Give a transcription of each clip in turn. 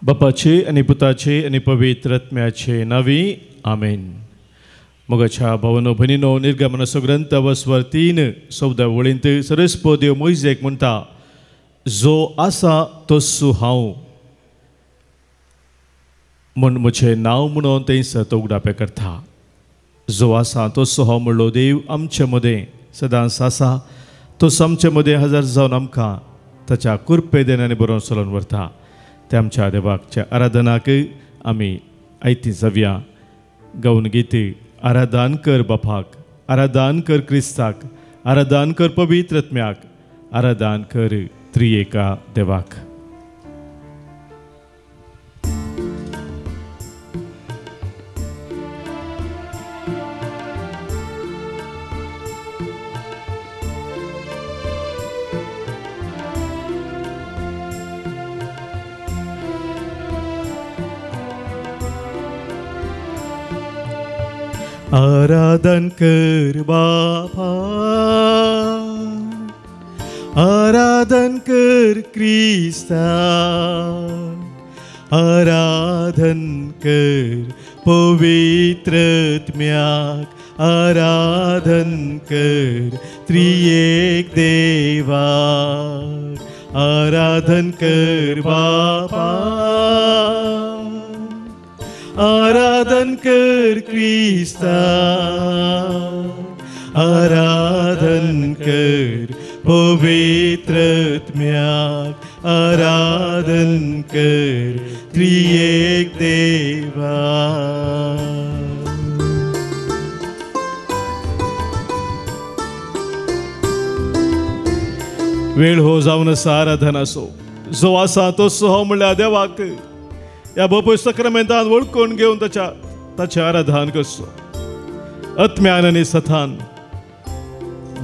बापाचे आणि पुताचे आणि पवित्र आत्म्याचे नावी आमेन. मोगाच्या भावनो भयणीनो निर्गमनाचो ग्रंथ वस्वर 3 14 वळींत सरस्पो देव मोइजेक म्हणटा, जो आसा तोसू हांव म्हण म्हजें नांव म्हणून थंयसर तो उगडापे करता. जो आसा तोसो हांव म्हणलो देव आमचे मदें सदांच आसा. तो आमचे मदें हजर जावन आमकां ताच्या कुरपेदेनांनी बरोवन चलोवन व्हरता. त्या आमच्या देवाच्या आराधनाक आमी आयती जावया. गावन गीत आराधन कर बापाक, आराधन कर क्रिस्ताक, आराधन कर पवित्र आत्म्याक, आराधन कर त्रिएका देवाक. आराधन कर बापा, आराधन कर क्रिस्ता, आराधन कर पवित्र आत्म्याक, आराधन कर त्रिएक देवाक. आराधन कर बापा, आराधन कर क्रिस्ता, आराधन कर पवित्र आत्म्याक, आराधन कर त्रिएक देवा. वेळ हो जावन आसा आराधनाचो. जो आसा तोसो हांव म्हणल्या देवाक या बापूय सक्रामेंतान वळखून घेवन ताचे आराधन करचो. आत्म्यान आनी सथान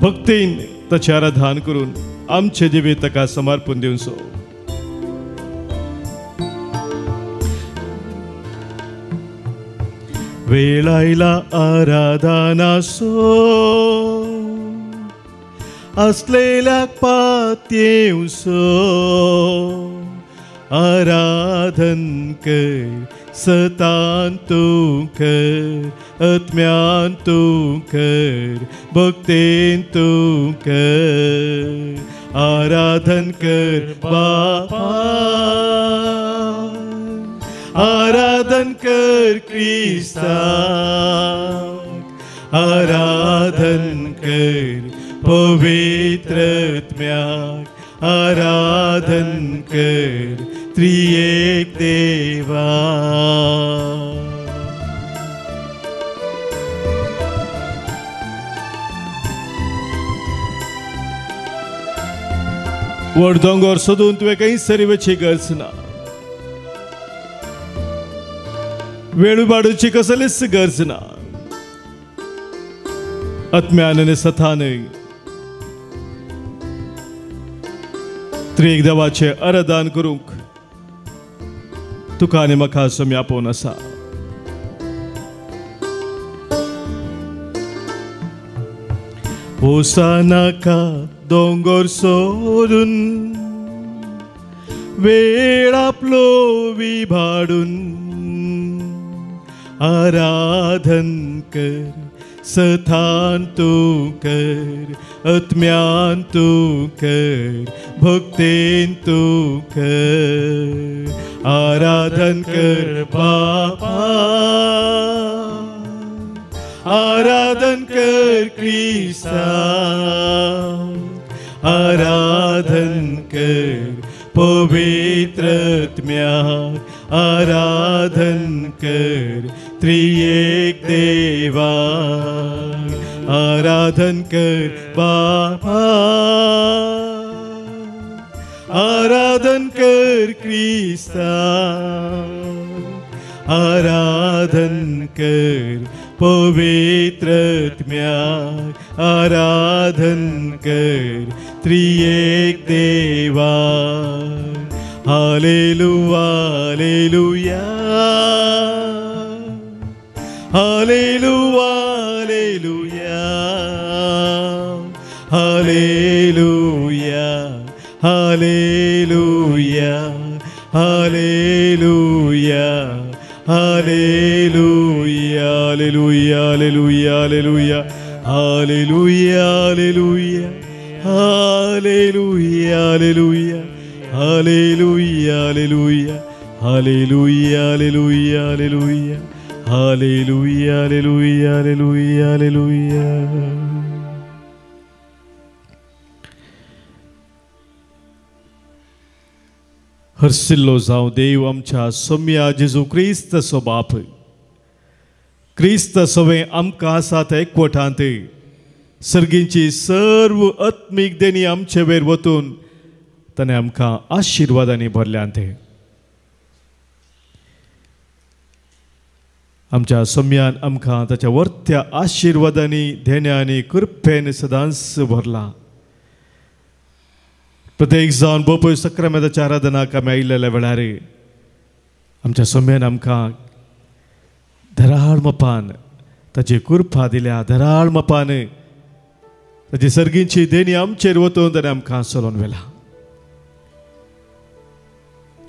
भक्तीन ताचे आराधन करून आमचे जिवीत ताका समर्पण दिवचो. वेळ आयला आराधनाचो, असलेल्याक पातयेवचो. आराधन कर सतान तूं कर, आत्म्यान तूं कर, भक्तेन तूं कर. आराधन कर बापा, आराधन कर क्रिस्ता, आराधन कर पवित्र आत्म्याक, आराधन कर त्रिएक देवा. व्हड दोंगर सोदून तुवें खंय सरीवेची गरज ना. वेळ उबाडूची कसलीच गरज ना. आत्म्यान आनी सथान त्रिएक देवाचे आराधन करूंक तुका आनी म्हाका सोमी आपोवन आसा. होसानाका दोंगर सोडून, वेळ आपलो विभाडून, आराधन कर सथान तूं कर, आत्म्यान तूं कर, भक्तेन तूं कर. आराधन कर बापा, आराधन कर क्रिस्ता, आराधन कर पवित्र आत्म्याक, आराधन कर त्रिएक देवा. आराधन कर बापा, आराधन कर क्रिस्ता, आराधन कर पवित्र आत्म्याक, आराधन कर त्रिएक देवा. Hallelujah, hallelujah, hallelujah, hallelujah, hallelujah, hallelujah hallelujah hallelujah hallelujah hallelujah hallelujah hallelujah hallelujah hallelujah hallelujah hallelujah hallelujah hallelujah hallelujah hallelujah hallelujah hallelujah. हरसिल्लो जावं देव आमच्या सोम्या जेजू क्रिस्ताचो बाप. क्रिस्त सवें आमकां आसा ते एकवटांत सर्गींची सर्व आत्मीक देणी आमचे वयर वतून ताणें आमकां आशिर्वादांनी भरल्यांत. आमच्या सोम्यान आमकां ताच्या वर्त्या आशिर्वादांनी देण्यांनी कृपेन सदांच भरला. प्रत्येक जावन बोपय सक्रामेंताच्या आराधनाक आमी आयिल्ल्या वेळार आमच्या सोम्यान आमकां धराळ मोपान ताची कृपा दिल्या. धराळ मोपान ताची सर्गींची देणी आमचेर वतून ताणें आमकां चलोवन व्हेला.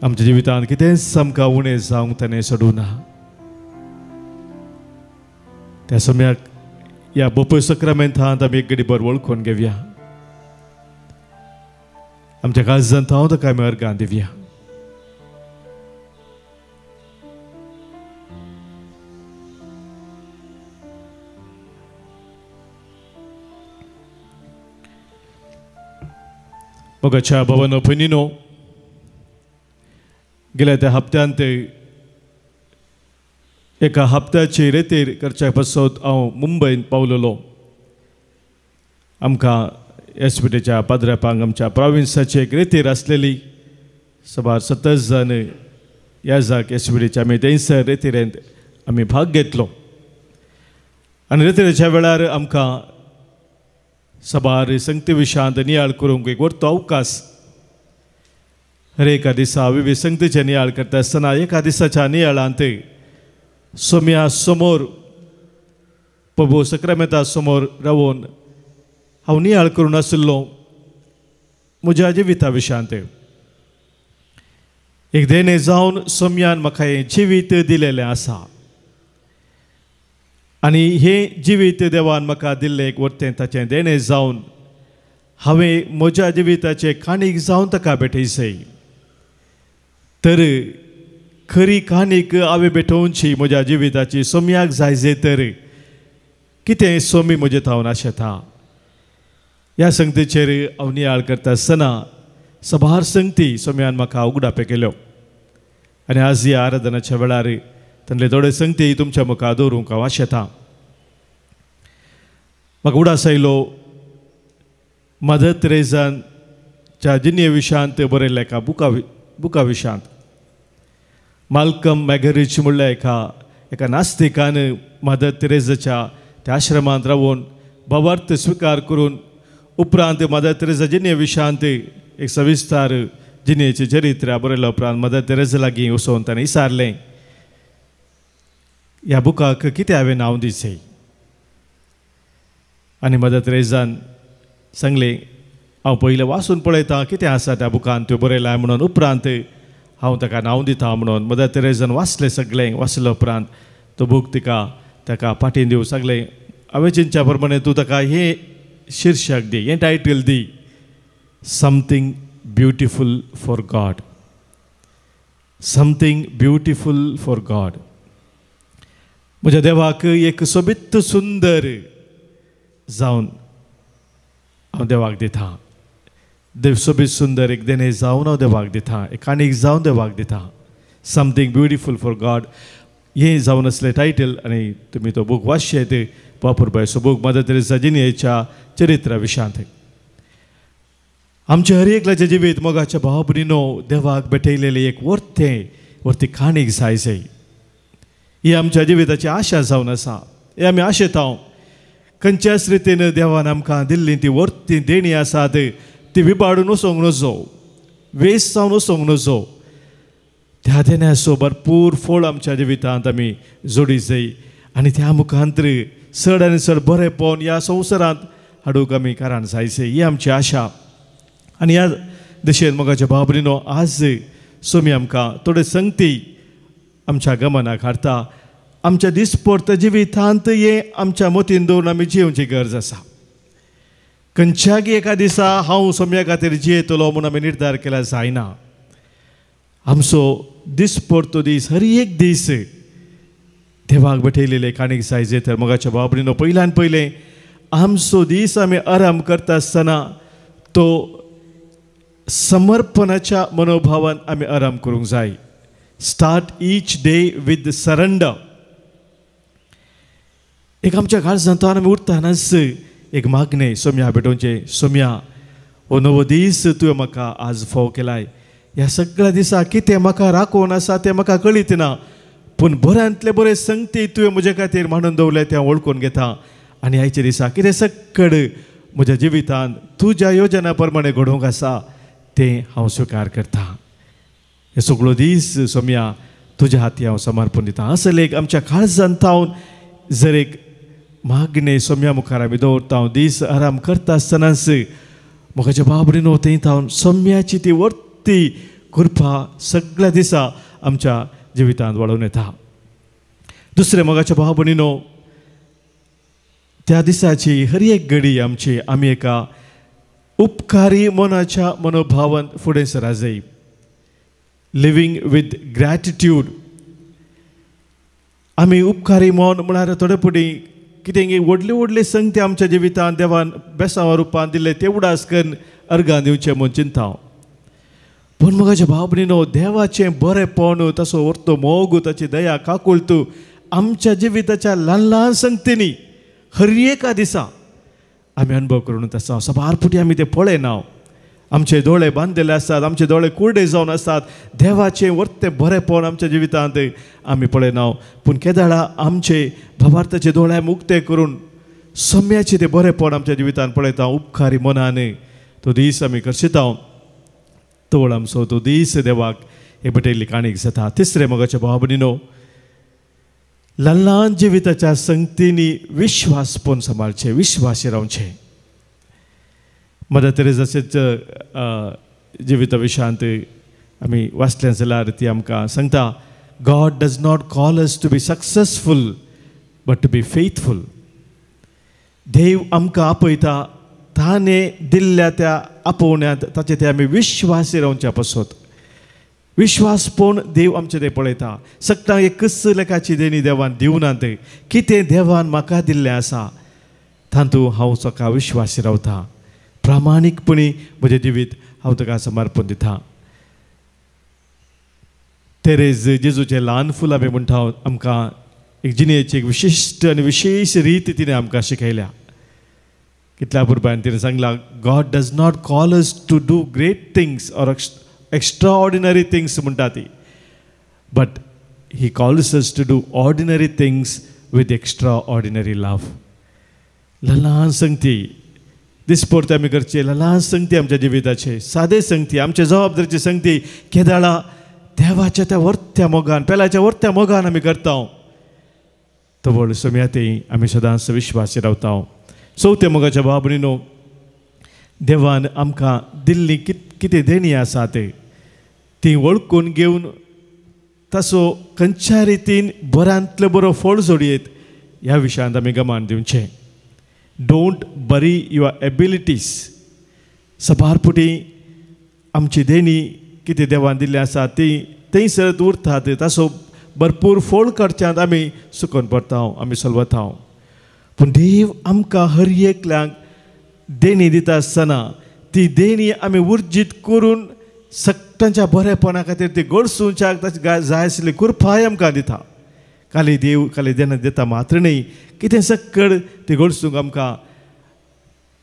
आमच्या जिवितांत कितेंच आमकां उणें जावंक ताणें सोडूं ना. त्या सोम्याक ह्या बोपय सक्रामेंतांत आमी एक घडीभर वळखून घेवया. आमच्या काळजांत हांव ताका आमी अर्गां दिवया. मोगाच्या भावानो भयणीनो, गेल्या त्या हप्त्यांत एका हप्त्याची रेतीर करच्या पासत हांव मुंबयत पावलोलो. आमकां एसपीटीच्या पाद्रेपांक आमच्या प्रॉविन्साची एक रेतीर आसलेली. सुमार 70 जण ह्या जाग एसपीटीच्या आमी थंयसर रेतीरेंत आमी भाग घेतलो. आनी रेतीरेच्या वेळार आमकां सबार संगती विशयांत नियाळ करूंक एक व्हडलो अवकाश. हर एका दिसा विविध संगतीचे नियाळ करता आसतना एका दिसाच्या नियाळांत सोम्या समोर प्रभू सक्रामेंता समोर रावून हांव नियाळ करून आशिल्लो म्हज्या जिविता विशयांत. एक देणे जावन सोम्यान म्हाका हें जिवीत दिलेलें आसा आनी हें जिवीत देवान म्हाका दिल्लें एक वर्तें ताचें देणें जावन हांवें म्हज्या जिविताचे काणीक जावन ताका भेटयसय. तर खरी काणीक हांवें भेटोवची म्हज्या जिविताची सोम्याक जायजे तर कितें सोमी म्हजे थावन आशेता. ह्या संगतीचेर हांव नियाळ करता आसतना सबार संगती सोम्यान म्हाका उगडापे केल्यो. आनी आज ह्या आराधनाच्या वेळार तांतले थोडे संगती तुमच्या मुखार दवरूंक हांव आशेतां. म्हाका उडास आयलो मदर तेरेसाच्या जिणे विशयांत बरयल्ल्या एका बुका विशयांत. माल्कम मॅगरिच म्हणल्या एका नास्तिकान मदर तेरेसाच्या त्या आश्रमांत रावून भावार्थ स्विकार करून उपरांत मदर तेरेसा जिणे विशयांत एक सविस्तार जिणेचें चरित्र बरयल्या उपरांत मदर तेरेसा लागीं वचून ताणें विचारलें ह्या बुकाक कितें हांवें नांव दिवचें. आनी मदर तेरेसान सांगलें हांव पयलें वाचून पळयतां कितें आसा त्या बुकान त्यो बरयलां म्हणून उपरांत हांव ताका नांव दितां म्हणून. मदर तेरेसान वाचलें सगळें. वाचले उपरांत तो बूक ताका पाठीन दिवं सांगलें हांवें चिंतच्या प्रमाणे तूं ताका हें शीर्षक दी, हें title the, something beautiful for God. Something beautiful for God. म्हज्या देवाक एक सोबीत सुंदर जावन हांव देवाक दितां. देव सोबीत सुंदर एक देणे जावन हांव देवाक दितां. एक काणीक जावन देवाक दितां. समथींग ब्युटिफूल फॉर गॉड हें जावन असलें टायटल. आनी तुमी तो बूक वाचचेत. वापुरबायचो बूक मदर तेरेसा जिणेच्या चरित्रा विशयांत. आमच्या हर एकल्याचें जिवीत मोगाच्या भाव भयणीनो देवाक भेटयलेली एक वर्ती काणीक जाय. ही आमच्या जिविताची आशा जावन आसा. हे आमी आशेतां खंयच्याच रितीन देवान आमकां दिल्ली ती वर्ती देणी आसात ती विबाडून वचोंक नजो, वेस्ट जावन वचोंक नजो. त्या देण्याचो भरपूर फळ आमच्या जिवितांत आमी जोडी जाय आनी त्या मुखांतर चड आनी चड बरेपण ह्या संवसारांत हाडूंक आमी कारण जायचे ही आमची आशा. आनी ह्या दिशेन मोगाच्या भाव भयणीनो आज सोमी आमकां थोडे संगती आमच्या गमनाक हाडटा. आमच्या दिसपडत जिवितांत हे आमच्या मतीन दवरून आमी जियोवची गरज आसा. खंयच्याय एका दिसा हांव सोम्या खातीर जियेतलो म्हणून आमी निर्धार केल्यार जायना. आमचो दिसपडतो दीस हर एक दीस देवाक भेटयलेले काणीक जायजे तर मोगाच्या भाव भयणीनो, पयल्यान पयलें आमचो दीस आमी आराम करता आसतना तो समर्पणाच्या मनोभावान आमी आराम करूंक जाय. Start each day with surrender. एक आमच्या काळजांतान आमी उठतानाच एक मागणें सोम्या भेटोवचें. सोम्या, हो नवो दीस तुवें म्हाका आज फाव केलाय. ह्या सगळ्या दिसा कितें म्हाका राखोवन आसा तें म्हाका कळीत ना, पूण बऱ्यांतले बरे संगती तुवें म्हजे खातीर मांडून दवरले तें वळखून घेता. आनी आयच्या दिसा कितें सक्कड म्हज्या जिवितांत तुज्या योजना प्रमाणे घडोवंक आसा तें हांव स्विकार करता. हे सगळो दीस सोम्या तुज्या हाती हांव समर्पण दिता. असले एक आमच्या काळजांत जर एक मागणें सोम्या मुखार आमी दवरता. हांव दीस आराम करता आसतनाच मोगाच्या भाव भयणीनो थंय हांव सोम्याची ती वर्ती कृपा सगळ्या दिसा आमच्या जिवितांत वाडोवन येता. दुसरें मोगाच्या भाव भयणीनो, त्या दिसाची हर एक घडी आमी एका उपकारी मनाच्या मनोभावान फुडें सरा जाय. Living with gratitude. आमी उपकारी मन म्हळ्यार थोडे पटी कितें व्हडले व्हडले संगती आमच्या जिवितांत देवान बेसांवा रुपान दिले ते उडास करून अर्गां दिवचें म्हूण चिंता. पूण मोगाच्या भाव भयणीनो, देवाचें बरेंपण, ताचो वर्तो मोग, ताची दया काकुळत आमच्या जिविताच्या ल्हान ल्हान संगतींनी हर एका दिसा आमी अनुभव करून आसा. सबारपुटी आमी ते पळयना. आमचे दोळे बांदलेले आसात, आमचे दोळे कुर्डे जावन आसात. देवाचें वर्तें बरेंपण आमच्या जिवितांत आमी पळयना. पूण केदाळा आमचे भावार्थाचे दोळे उक्ते करून सोम्याचे ते बरेंपण आमच्या जिवितांत पळयता. उपकारी मनान तो दीस आमी करशिता. तोळ आमचो तो दीस देवाक हे भेटयल्ली काणीक जाता. तिसरें मोगाच्या भाव भयणीनो, ल्हान ल्हान जिविताच्या संगतींनी विश्वासपण सांबाळचें, विश्वासी रावचें. मदर तेरेसाचेच जिविता विशयांत आमी वाचलें जाल्यार ती आमकां सांगता, God does not call us to be successful but to be faithful. देव आमकां आपयता ताणें दिल्ल्या त्या आपोवण्यांत ताचे ते आमी विश्वासी रावच्या पासत. विश्वासपण देव आमचे ते पळयता. सगळ्यांक एक कस लेखाची देणी देवान दिवनात. कितें देवान म्हाका दिल्लें आसा तातूंत हांव सकाळ विश्वासी रावता. प्रामाणीकपणी म्हजें जिवीत हांव ताका समर्पण दिता. तेरेज जेजूचें ल्हान फूल आमी म्हणटा आमकां एक जिणेची एक विशिश्ट आनी विशेश रीत तिणें आमकां शिकयल्या. कितल्या पुरबान तिणें सांगलां, God does not call us to do great things or extraordinary things म्हणटा ती, but he calls us to do ordinary things with extraordinary love. ल्हान संगती दिसपडते आमी करचे, ल्हान संगती आमच्या जिविताचे, सादे संगती आमच्या जबाबदारीची संगती केदाळा देवाच्या त्या वर्त्या मोगान, पेलाच्या वर्त्या मोगान आमी करता. तो व्हड सोम्यातय आमी सदांच विश्वासी रावता. चवथ्या मोगाच्या भाव भयणीनो, देवान आमकां दिल्ली कितें देणी आसा ती वळखून घेवन ताचो खंयच्या रितीन बऱ्यांतलो बरो फळ जोडयेत ह्या विशयांत आमी गमान दिवचें. डोंट बरी युअर एबिलिटीज. सबारपुटी आमची देणी कितें देवान दिल्ली आसा ती थंयसर उरतात, ताचो भरपूर फळ काडच्यांत आमी सुकून पडटा, आमी सलवता. पूण देव आमकां हर एकल्यांक देणी दिता आसतना ती देणी आमी उर्जीत करून सगळ्यांच्या बरेपणा खातीर ती घडसूंच्याक ताची जाय आशिल्ली कृपाय आमकां दिता. खाली देव खाली देण दिता मात्र न्ही, कितें सक्कड ती घडसूंक आमकां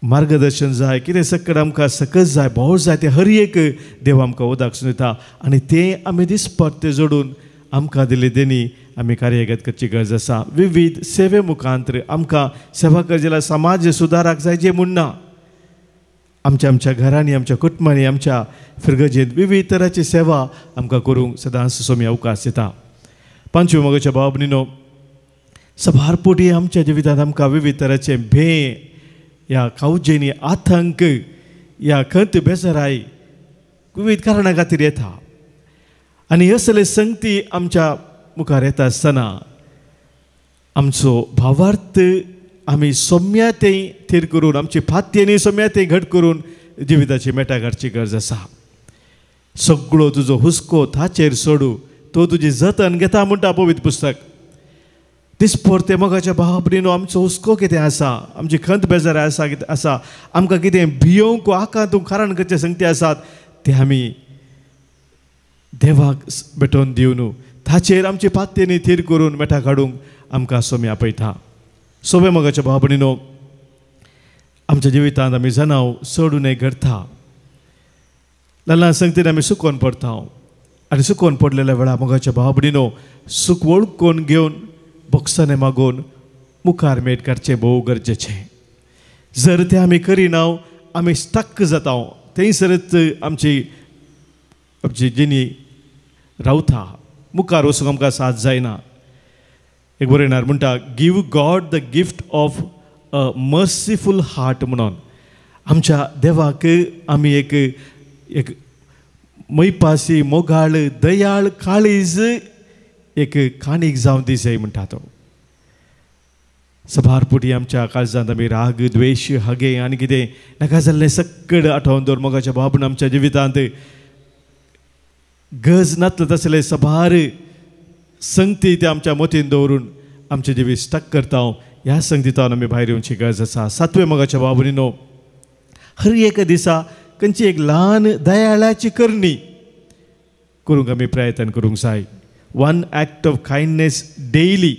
मार्गदर्शन जाय, कितें सक्कड आमकां सकस जाय, भोव जाय, ते हर एक देव आमकां उदाकसून दिता. आनी तें आमी दिसपट ते जोडून आमकां दिल्ली देणी आमी कार्यगत करची गरज आसा. विविध सेवे मुखांतर आमकां सेवा करचेला समाज सुदाराक जाय जे म्हूण ना. आमच्या घरांनी, आमच्या कुटुंबांनी, आमच्या फिरगजेंत विविध तरांची सेवा आमकां करूंक सदांच सोमी अवकाश दिता. पांचवे मोगाच्या भाव भयणीनो, सबारपोटी आमच्या जिवितांत आमकां विविध तरांचे भें ह्या कावजेनी, आतंक ह्या खंत बेजाराय विविध कारणां खातीर येता. आनी ह्यो सगळे संगती आमच्या मुखार येता आसतना आमचो भावार्थ आमी सोम्यातेय थीर करून आमची फात्येनी सोम्यातेय घट करून जिविताची मेटा काडची गरज आसा. सगळो तुजो हुस्को ताचेर सोडू, तो तुजी जतन घेता म्हणटा पवित्र पुस्तक. दिसभर ते मोगाच्या भावा भयणीनो आमचो हुस्को कितें आसा, आमची खंत बेजार आसा कितें आसा, आमकां कितें भियोंक आकांतूंक कारण करचे संगती आसात ते आमी देवाक भेटोवन दिवनू ताचेर आमची फात्येनी थीर करून मेटा काडूंक आमकां सोमी आपयता. सोबे मोगाच्या भावा भयणीनो, आमच्या जिवितांत आमी जनाव सोडून घडता, ल्हान संगतीन आमी सुकोवन पडटा आनी सुकोवन पडलेल्या वेळार मोगाच्या भावा भयणीनो सूख वळखून घेवन भोगसने मागून मुखार मेट काडचें भोव गरजेचें. जर तें आमी करिना आमी स्टक जाता, थंयसरच आमची जिणी रावता, मुखार वचूंक आमकां साथ जायना. एक बरयणार म्हणटा, give God the gift of a merciful heart म्हणून. आमच्या देवाक आमी एक मैपासी मोगाळ दयाळ काळीज एक काणीक जावन दी जाय म्हणटा तो. सबारपुटी आमच्या काळजांत आमी राग द्वेश हागे आनी कितें नाका जाल्लें सक्कड आठोवन दवर मोगाच्या भावान आमच्या जिवितांत गज नातलो तसले सबार संगती ते आमच्या मोतीन दवरून आमचे जिवीत स्टक करता. ह्या संगतींतल्यान आमी भायर येवची गरज आसा. सातवे मोगाच्या भावा भयणीनो, हर एक दिसा खंयची एक ल्हान दयाळाची करणी करूंक आमी प्रयत्न करूंक जाय. One act of kindness daily.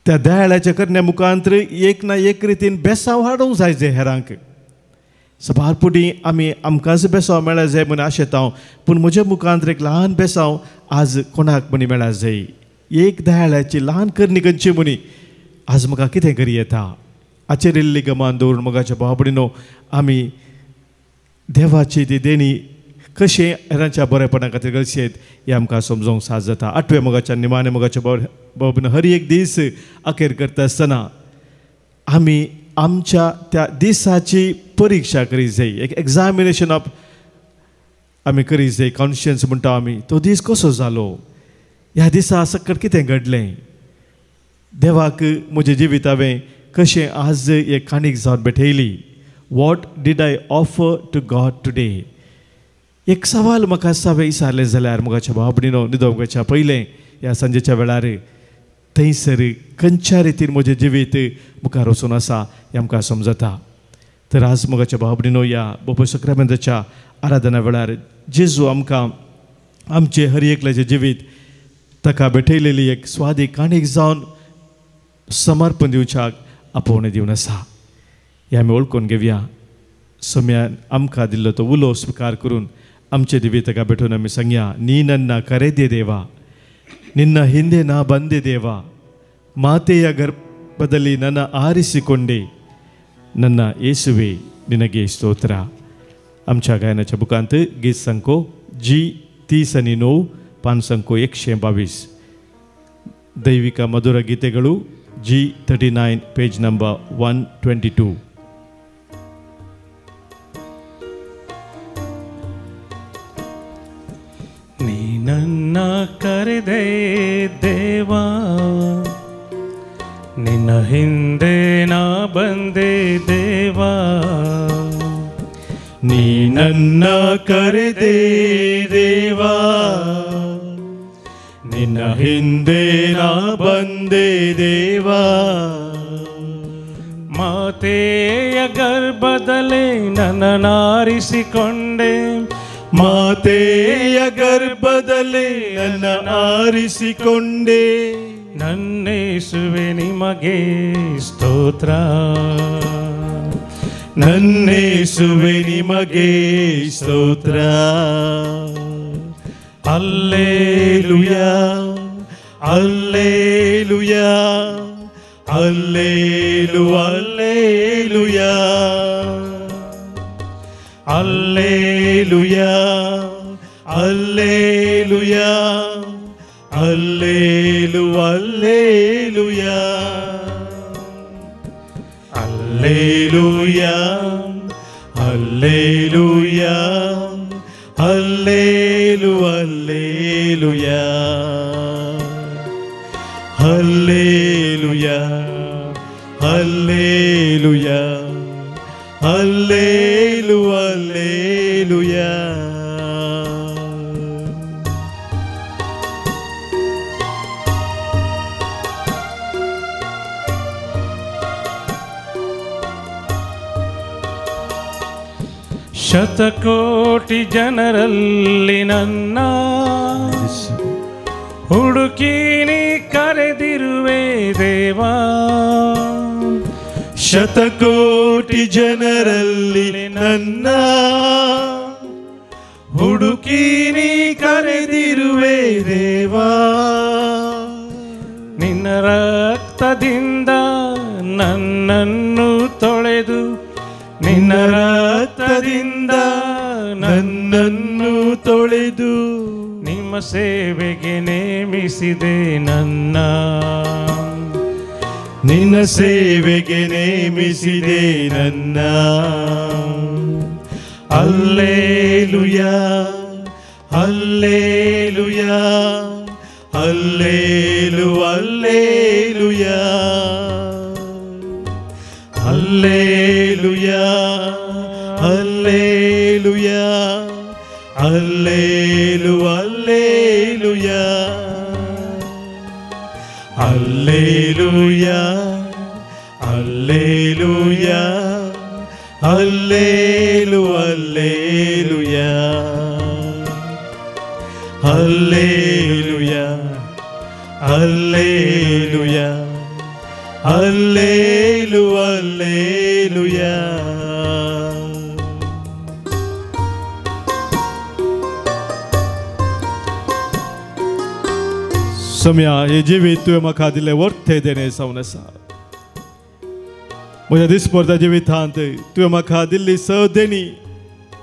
त्या दयाळाच्या करण्या मुखांतर एक ना एक रितीन बेसांव हाडूंक जाय जे हेरांक. सबारपुटी आमी आमकांच बेसांव मेळ्ळा जाय म्हूण आशेता, पूण म्हज्या मुखांतर एक ल्हान बेसांव आज कोणाक म्हणी मेळ्ळा जाय. एक दयाळाची ल्हान करणी खंयची म्हणी आज म्हाका कितें करी येता. आचरिल्ली गमान दवरून मोगाच्या भावा भयणीनो आमी देवाची ती देणी कशें हेरांच्या बरेपणा खातीर करचेत हें आमकां समजोवंक साथ जाता. आठवे मोगाच्या निमाणे मोगाच्या भावा भयणीनो, हर एक दीस अखेर करता आसतना आमी आमच्या त्या दिसाची परिक्षा करी जाय. एक एग्जामिनेशन ऑफ आमी करी जाय. कॉन्शियन्स म्हणटा आमी, तो दीस कसो जालो, ह्या दिसा सकट कितें घडलें, देवाक म्हजें जिवीत हांवें कशें आज एक काणीक जावन भेटयली. What did I offer to God today. एक सवाल म्हाका हांवें विचारलें जाल्यार मोगाच्या भावा भयणीनो, न्हिदोवपाच्या पयलें ह्या सांजेच्या वेळार थंयसर खंयच्या रितीन म्हजें जिवीत मुखार वचून आसा हें आमकां समजता. तर आज मोगाच्या भावा भयणीनो, ह्या बोप सक्रामेंताच्या आराधना वेळार जेजू आमकां आमचे हर एकल्याचें जिवीत ताका भेटयलेली एक स्वादी काणीक जावन समर्पण दिवच्याक आपोवणें दिवन आसा. हें आमी वळखून घेवया. सोम्यान आमकां दिल्लो तो उलो स्विकार करून आमचे जिवीत ताका भेटून आमी सांगया, नी नन्न करेदे देवा, ನಿನ್ನ ಹಿಂದೆ ನಾ ಬಂದೆ ದೇವ, ಮಾತೆಯ ಗರ್ಭದಲ್ಲಿ ನನ್ನ ಆರಿಸಿಕೊಂಡೆ, ನನ್ನ ಯೇಸುವೆ ನಿನಗೆ ಸ್ತೋತ್ರ. आमच्या गायनाच्या बुकांत गीत संको G30 पान संको 122. दैविक मधुर गीतेಗಳು G39 पेज नंबर 122. ನೀ ನನ್ನ ಕರೆದೆ ದೇವಾ, ನಿನ್ನ ಹಿಂದೆ ನಾ ಬಂದೆ ದೇವಾ, ನೀ ನನ್ನ ಕರೆದೆ ದೇವಾ, ನಿನ್ನ ಹಿಂದೆ ನಾ ಬಂದೆ ದೇವಾ, ಮಾತೆಯ ಗರ್ಭದಲ್ಲೇ ನನ್ನನ್ನಾರಿಸಿಕೊಂಡೆ, ಮಾತೆಯ ಗರ್ಭದಲ್ಲಿ ನನ್ನ ಆರಿಸಿಕೊಂಡೆ, ನನ್ನೇಸುವೆ ನಿಮಗೆ ಸ್ತೋತ್ರ, ನನ್ನೇಸುವೆ ನಿಮಗೆ ಸ್ತೋತ್ರ. Hallelujah hallelujah hallelujah hallelujah hallelujah hallelujah hallelujah hallelujah Alleluia, Alleluia, Alleluia, Alleluia, Alleluia, Alleluia. ಶತಕೋಟಿ ಜನರಲ್ಲಿ ನನ್ನ ಹುಡುಕಿ ನೀ ಕರೆದಿರುವೆ ದೇವಾ. ಶತಕೋಟಿ ಜನರಲ್ಲಿ ನನ್ನ ಹುಡುಕಿ ನೀ ಕರೆದಿರುವೆ ದೇವಾ. ನಿನ್ನ ರಕ್ತದಿಂದ ನನ್ನನ್ನು ತೊಳೆದು, ನಿನ್ನ ರಕ್ತದಿಂದ ನನ್ನನ್ನು ತೊಳೆದು, ನಿಮ್ಮ ಸೇವೆಗೆ ನೇಮಿಸಿದೆ ನನ್ನ. ನಿನ್ನ ಸೇವೆಗೆ ನೇಮಿಸಿದೆ ನನ್ನ. ಅಲ್ಲೇಲುಯಾ, ಅಲ್ಲೇಲುಯಾ, ಅಲ್ಲೇಲು, ಅಲ್ಲೇಲುಯಾ, ಅಲ್ಲೇಲುಯಾ, ಅಲ್ಲೇಲುಯಾ, ಅಲ್ಲೇಲು, ಅಲ್ಲೇಲುಯಾ, ಅಲ್ಲೇಲುಯಾ, ಅಲ್ಲೇಲುಯಾ, ಅಲ್ಲೇಲು, ಅಲ್ಲೇಲುಯಾ, ಅಲ್ಲೇಲುಯಾ, ಅಲ್ಲೇಲುಯಾ, ಅಲ್ಲೇಲು, ಅಲ್ಲೇಲುಯಾ. सम्या हे जिवीत तुवें म्हाका दिलें वर्थे देणे सावन आसा. म्हज्या दिसपरत्या जिवितांत तुवें म्हाका दिल्ली देणी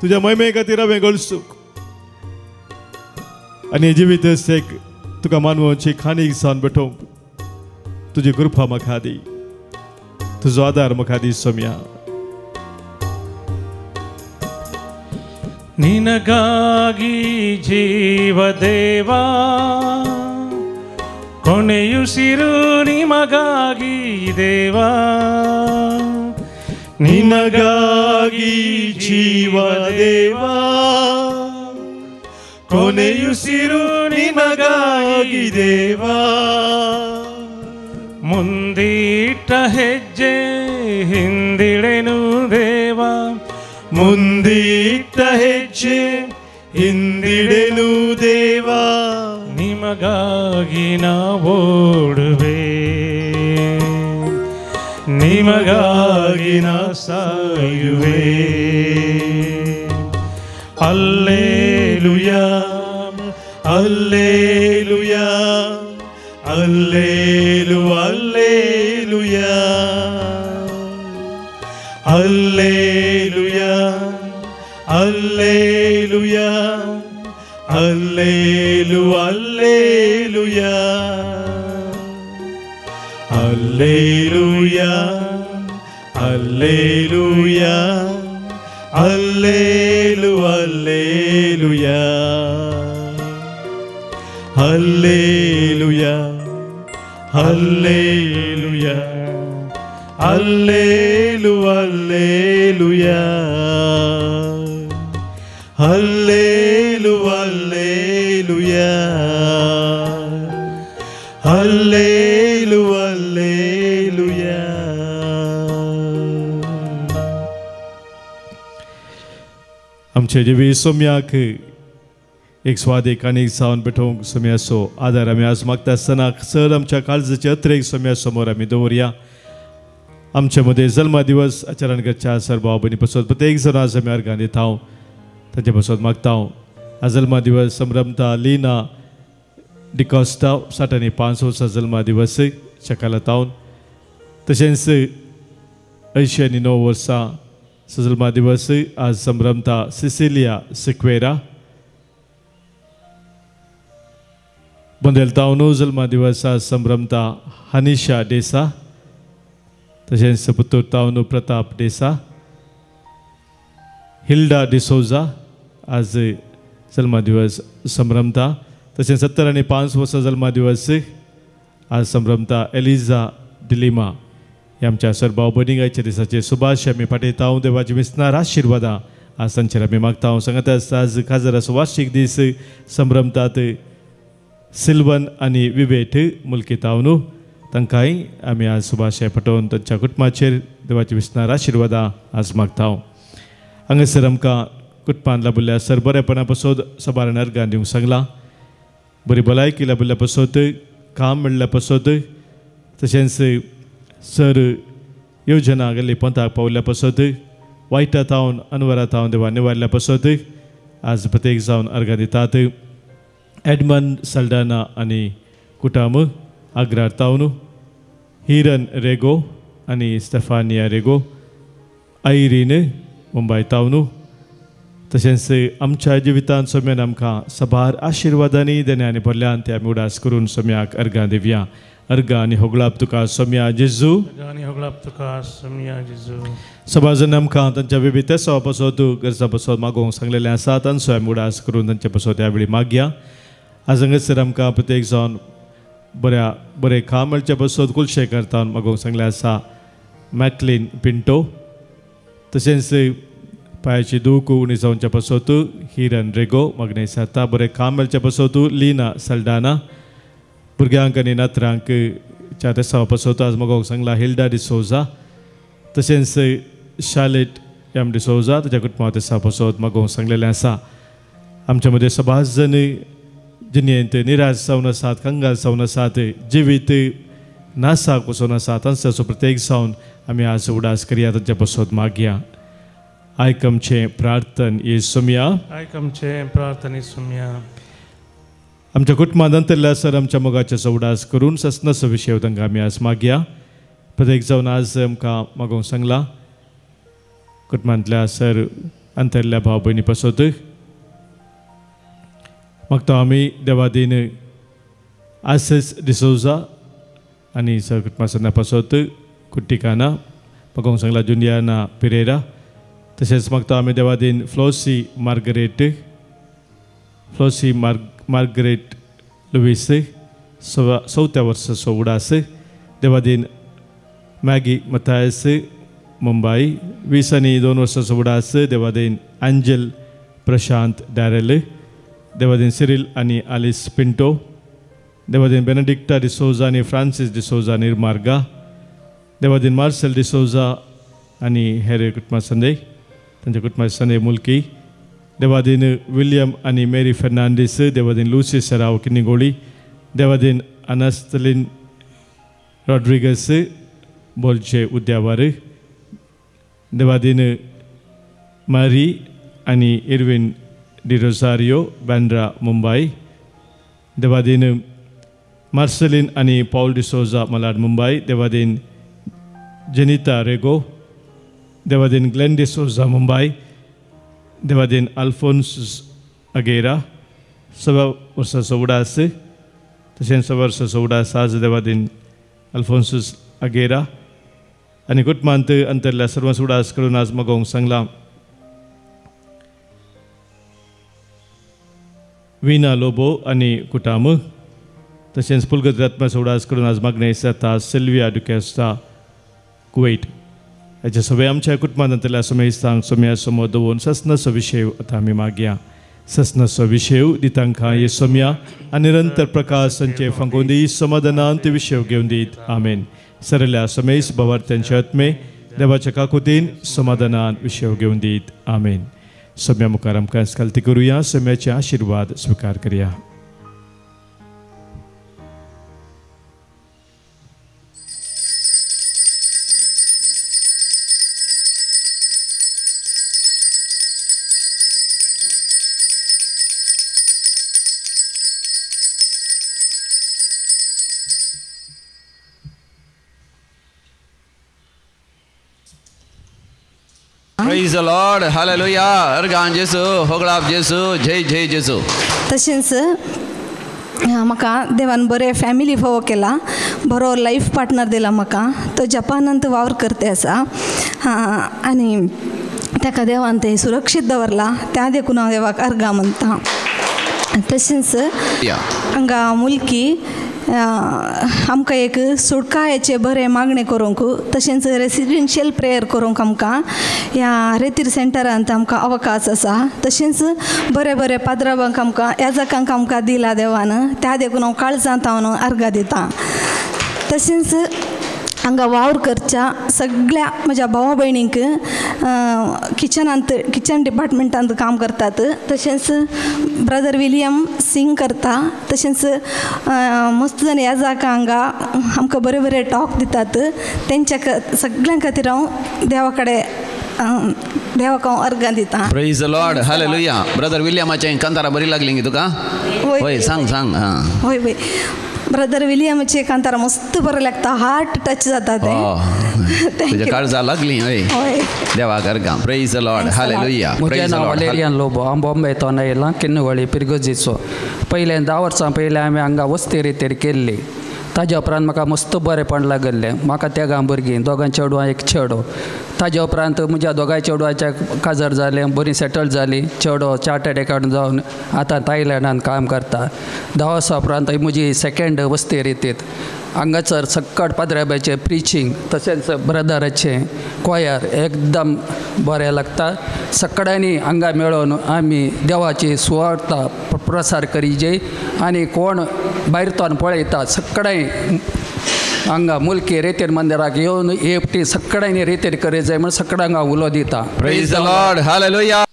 तुज्या महिमे खातीर हांवें गळसूक, आनी हे जिवीत एक तुका मानवाची खाणीक सावन बेठोवंक तुजी कृपा म्हाका दी, तुजो आदार म्हाका दी सम्या. ನಿನಗಾಗಿ ಜೀವದೇವಾ, ಕೊನೆಯುಸಿರು ನಿಮಗಾಗಿ ದೇವಾ. ನಿನಗಾಗಿ ಜೀವದೇವಾ, ಕೊನೆಯುಸಿರು ನಿನಗಾಗಿ ದೇವಾ. ಮುಂದಿಟ್ಟ ಹೆಜ್ಜೆ ಹಿಂದಿಡೆನು ದೇವಾ, ಮುಂದಿಟ್ಟ ಹೆಜ್ಜೆ ಹಿಂದಿಡೆನು ದೇವಾ. ನಿಮಗಾಗಿ ನಾ ಓಡುವೆ, ನಿಮಗಾಗಿ ನಾ ಸಾಯುವೆ. ಅಲ್ಲೇಲುಯಾ, ಅಲ್ಲೇಲುಯಾ, ಅಲ್ಲೇಲು, ಅಲ್ಲೇಲುಯಾ, ಅಲ್ಲೇಲುಯಾ, ಅಲ್ಲೇಲುಯಾ, ಅಲ್ಲೇಲು, ಅಲ್ಲೇಲುಯಾ, ಅಲ್ಲೇಲುಯಾ, ಅಲ್ಲೇಲುಯಾ, ಅಲ್ಲೇಲು, ಅಲ್ಲೇಲುಯಾ, ಅಲ್ಲೇಲುಯಾ, ಅಲ್ಲೇಲುಯಾ, ಅಲ್ಲೇಲು, ಅಲ್ಲೇಲುಯಾ, ಅಲ್ಲೇಲು, ಅಲ್ಲೇಲುಯಾ, ಅಲ್ಲೇಲು, ಅಲ್ಲೇಲುಯಾ. आमचे जिवी सोम्याक एक स्वादीक आनी सावन बेठोवंक सोम्याचो आदार आमी आज मागता आसतना सर आमच्या काळजाचे अत्रेक सोम्या समोर आमी दवरया. आमचे मदें जल्मा दिवस आचरण करच्या सर भाव भयणी पासून प्रत्येक जण आज आमी अर्गां दिता हांव ताचे पासून मागता हांव. आज जल्मा दिवस संभ्रमता लीना डिकॉस्टा 65 वर्सां जल्मा दिवस शकालात हांव. तशेंच 89 वर्सां जल्मा दिवस आज संभ्रमता सिसिलिया सिक्वेरा. बंदेलता 9 जल्मा दिवस आज संभ्रमता हनीशा डेसा. तशेंच पुतूर तावन प्रताप डेसा. हिल्डा डिसोजा आज जन्मदिवस संभ्रमता. तशेंच 70 वर्सां जन्मदिवस आज संभ्रमता एलिझा डिलिमा हे आमच्या सर भाव भयणीच्या दिसाचे सुभाष आमी पाठयता. देवाची विस्तार आशिर्वादां आज तांचेर आमी मागता. सांगता आसता आज काजराचो वार्षिक दीस संभ्रमतात सिल्वन आनी विवेट मुल्कितावन. तांकांय आमी आज सुभाश पाठोवन तांच्या कुटुंबाचेर देवाची विस्तार आशिर्वादां आज मागता. हांगासर आमकां कुटुंबान लाभिल्ल्या सर बरेपणा पासत सबारान अर्गां दिवंक सांगलां. बरी भलायकी लाभिल्ल्या पासत काम मेळ्ळ्या पासत तशेंच सर योजना गेल्ली पंथाक पावल्ल्या पासत वायटात हांवन अनवरात हांव देवा निवारल्या पासत आज प्रत्येक जावन अर्गां दितात. एडमंड सल्डाना आनी कुटाम आग्रार तावन, हिरन रेगो आनी स्टेफानिया रेगो आयरीन मुंबय तावन. तशेंच आमच्या जिवितांत सोम्यान आमकां सबार आशिर्वादांनी देण्यानी भरल्यान ते आमी उडास करून सोम्याक अर्गां दिवया. अर्गां आनी होगलाप तुका सोम्या जेजू. सभा जन आमकां तांच्या विविध सवा पासत गरजा पासत मागोवंक सांगलेलें आसा. तांचो आमी उडास करून तांचे पासत ह्या वेळी मागया. आज हांगासर आमकां प्रत्येक जावन बरें काम मेळचे पासत कुलशें करता मागोवंक सांगलें आसा. मॅकलीन पिंटो. तशेंच पांयाची दूख उणी जावच्या पासत हिरन रेगो मागणे जाता. बरें काम मेळचे पासत लिना सल्डाना. भुरग्यांक आनी नातरांक च्या तेसावा पासत आज मागोवंक सांगला हिल्डा डिसोजा. तशेंच शार्लेट एम डिसोजा ताच्या कुटुंबा तेसा पासत मागोवंक सांगलेलें आसा. आमच्या मदीं सबास जन जिणेंत निराश जावन आसात, कंगाल जावन आसात, जिवीत नासाक वचून आसात. तांचो प्रत्येक जावन आमी आज उडास करया, तांचे पासत मागया. आयकमचें प्रार्थन येसुम्या. आयकमचें प्रार्थन येसुम्या. आमच्या कुटुंबांत अंतरल्या सर आमच्या मोगाचेचो उडास करून ससनसो विशय तांकां आमी आज मागया. प्रत्येक जावन आज आमकां मागोवंक सांगला. कुटुंबांतल्या सर अंतरल्या भाव भयणी पासत मागता आमी देवादीन आसेस डिसोजा आनी सर कुटुंबा पासत कुट्टिकाना मागोवंक सांगला जुनियाना पिरेरा. तशेंच मागता आमी देवादीन फ्लोसी मार्गरेट लुईस 4व्या वर्साचो उडास. देवादीन मॅगी मथायस मुंबई 20 आनी 2 वर्साचो उडास. देवादीन एंजल प्रशांत डॅरेल. देवादीन सिरिल आनी आलिस पिंटो. देवादीन बेनेडिक्टा डिसोजा आनी फ्रांसीस डिसोजा निर्मार्गा. देवादीन मार्सेल डिसोजा आनी हेर कुटुंबा संदे तांच्या कुटुंबाचे संदे मुल्की. देवादीन विलियम आनी मेरी फेर्नांडीस. देवादीन लुसी सेराव किनिगोळी. देवादीन अनास्तलिन रॉड्रिगस बोलचे उद्यावर. देवादीन मारी आनी Irwin D Rosario Bandra Mumbai. Devadin Marcelin आनी पॉल डिसोजा मलाड मुंबई. देवादीन जेनिता रेगो. देवादीन ग्लेन डिसोजा मुंबई. देवादीन अल्फोन्स अगेरा 6 वर्साचो उडास. तशेंच 6 वर्साचो उडास आज देवादीन अल्फोन्स अगेरा. आनी कुटुंबांत अंतरल्या सर्वांचो उडास करून आज मागोवंक सांगला. विना लोबो आनी कुटाम. तशेंच पुलगत रत्माचो उडास करून आज मागणे जाता. सिल्विया डुकेस्टा कुवेट. हेचे सगळे आमच्या कुटुंबांत अंतरल्या समेस्तांक सोम्या समोर दवरून ससनसो विशय आतां आमी मागया. ससनसो विशय दितांकां येसुम्या आनी निरंतर प्रकाश तांचे फांकून दी. समाधानांत विशय घेवन दीत. आमेन. सरल्या समेस भवार्थ्यांचे आत्मे देवाच्या काकुतीन समाधानांत विशय घेवन दीत. आमेन. सोम्या मुखार आमकां आस्कालती करुया. सोम्याचे आशिर्वाद स्विकार करया. Praise the Lord. Hallelujah. अर्गान जेसू, होगलाप जेसू, जय जय जेसू. तशेंच म्हाका देवान बरें फॅमिली फोव केला. बरो लाईफ पार्टनर दिला म्हाका. तो जपानांत वावर करते आसा. आनी ताका देवान थंय सुरक्षीत दवरला त्या देखून हांव देवाक अर्गां म्हणटा. तशेंच हांगा मुलकी आमकां एक सुटकायेचे बरें मागणें करूंक तशेंच रेसिडेन्शियल प्रेयर करूंक आमकां ह्या रेतीर सेंटरांत आमकां अवकाश आसा. तशेंच बरे बरे पाद्रावांक आमकां याजकांक आमकां दिला देवान त्या देखून हांव काळजांत हांव अर्गां दितां. तशेंच हांगा वावर करच्या सगळ्या म्हज्या भावा भयणींक किचन डिपार्टमेंटांत काम करतात. तशेंच ब्रदर विलियम सिंग करता. तशेंच मस्त जण याजाका हांगा आमकां बरे बरे टॉक दितात. तेंच्या सगळ्यां खातीर हांव देवा कडेन देवाक हांव अर्गां दितां. Praise the Lord. Hallelujah. Brother विलियमाचें कांतारां बरी लागली गी तुका? होय सांग सांग. होय होय ब्रदर विलियमचे कांतारा मस्त बरं लागता. हार्ट टच जाता ते. तुझ्या काळजा लागली. होय देवाक अर्गां. Praise the Lord. हालेलुया. म्हजें नांव वलेरियन लोबो. हांव बॉम्बेतोन येयलां किन्नवळी पिरगजीचो. पयले 10 वर्सां पयलीं हांवें हांगा वस्ती रितीर केल्ली. ताज्या उपरांत म्हाका मस्त बरेंपण लागलें. म्हाका तेगा भुरगीं 2 चेडवां 1 चेडो. ताज्या उपरांत म्हज्या 2 चेडवांच्या काजार जालें. बरी सेटल जाली. चेडो चार्टर्ड अकाउंटंट जावन आतां थायलँडांत काम करता. 10 वर्सां उपरांत म्हजी सेकंड वस्ती रितीत हांगासर सक्कट पाद्राबाचें प्रिचींग तशेंच ब्रदराचें कॉयर एकदम बरें लागता. सगळ्यांनी हांगा मेळून आमी देवाची सुवार्ता प्रसार करीजे आनी कोण भायरतोन पळयता सगळें हांगा मुलकी रेतीर मंदिराक येवन एकटी सगळ्यांनी रेतीर करी जाय म्हण सगळ्यांक हांव उलो दिता. Praise the Lord. हालेलुया.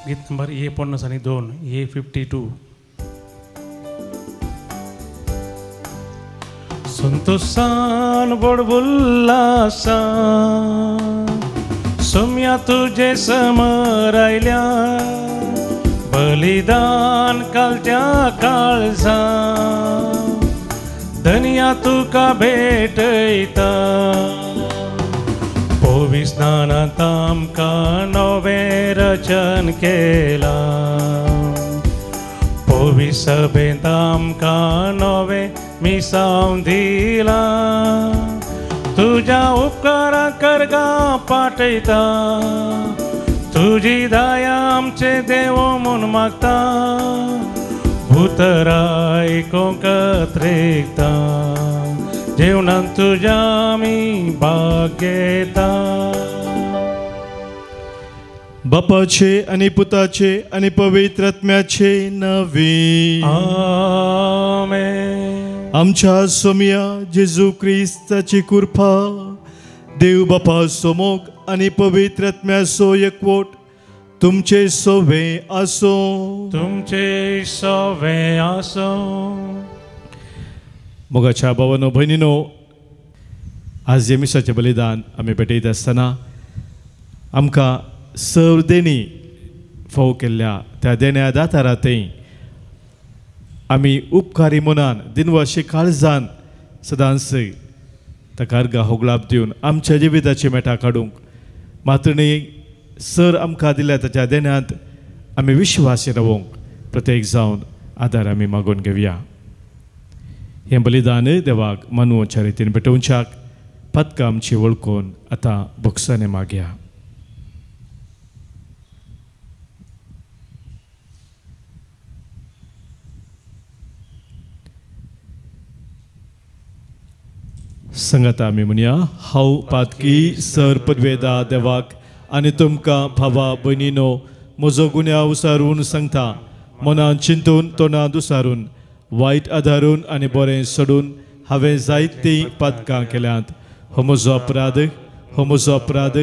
गीत नंबर A52 A52. संतोषान बडबुल्लासा सोम्या तुझे समोर आयल्या बलिदान कालच्या काळजा धनिया तुका भेटयता. पोवी स्नानांत आमकां नवें रचन केलां. पोवी सभेंत आमकां नवें मिसांव दिलां. तुज्या उपकाराक अर्गां पाठयता. तुजी दया आमचे देव म्हूण मागता. भुतराय कोंकत्रेकता. जेवणांत तुज्या आमी भाग घेता. बापाचे आनी पुताचे आनी पवित्र आत्म्याचे नांवे आमेन. आमच्या सोम्या जेजू क्रिस्ताची कृपा देव बापा सोमोग आनी पवित्र आत्म्याचो एकवट तुमचे सोवे आसो. तुमचे सोवे आसो. मोगाच्या भावानो भयणीनो, आज येमिसाचें बलिदान आमी भेटयत आसतना आमकां सर्व देणी फावो केल्ल्या त्या देण्या दातारांतय आमी उपकारी मनान दिनवाशी काळजान सदांच ताका अर्गां होगलाप दिवन आमच्या जिविताची मेटां काडूंक मातणी सर आमकां दिल्या ताच्या देण्यांत आमी विश्वासी रावूंक प्रत्येक जावन आदार आमी मागून घेवया. हें बलिदान देवाक मानवच्या रितीन भेटोवच्याक पदकां आमची वळखून आतां भुकसाने मागया. संगता आमी म्हणया, हांव पातकी सर पदवेदा देवाक आनी तुमकां भावा भयणीनो म्हजो गुन्या उसारून सांगता. मनान चिंतून तोंडांत उसारून वायट आदारून आनी बरें सोडून हांवें जायतीं पातकां केल्यांत. हो म्हजो अपराध, हो म्हजो अपराध,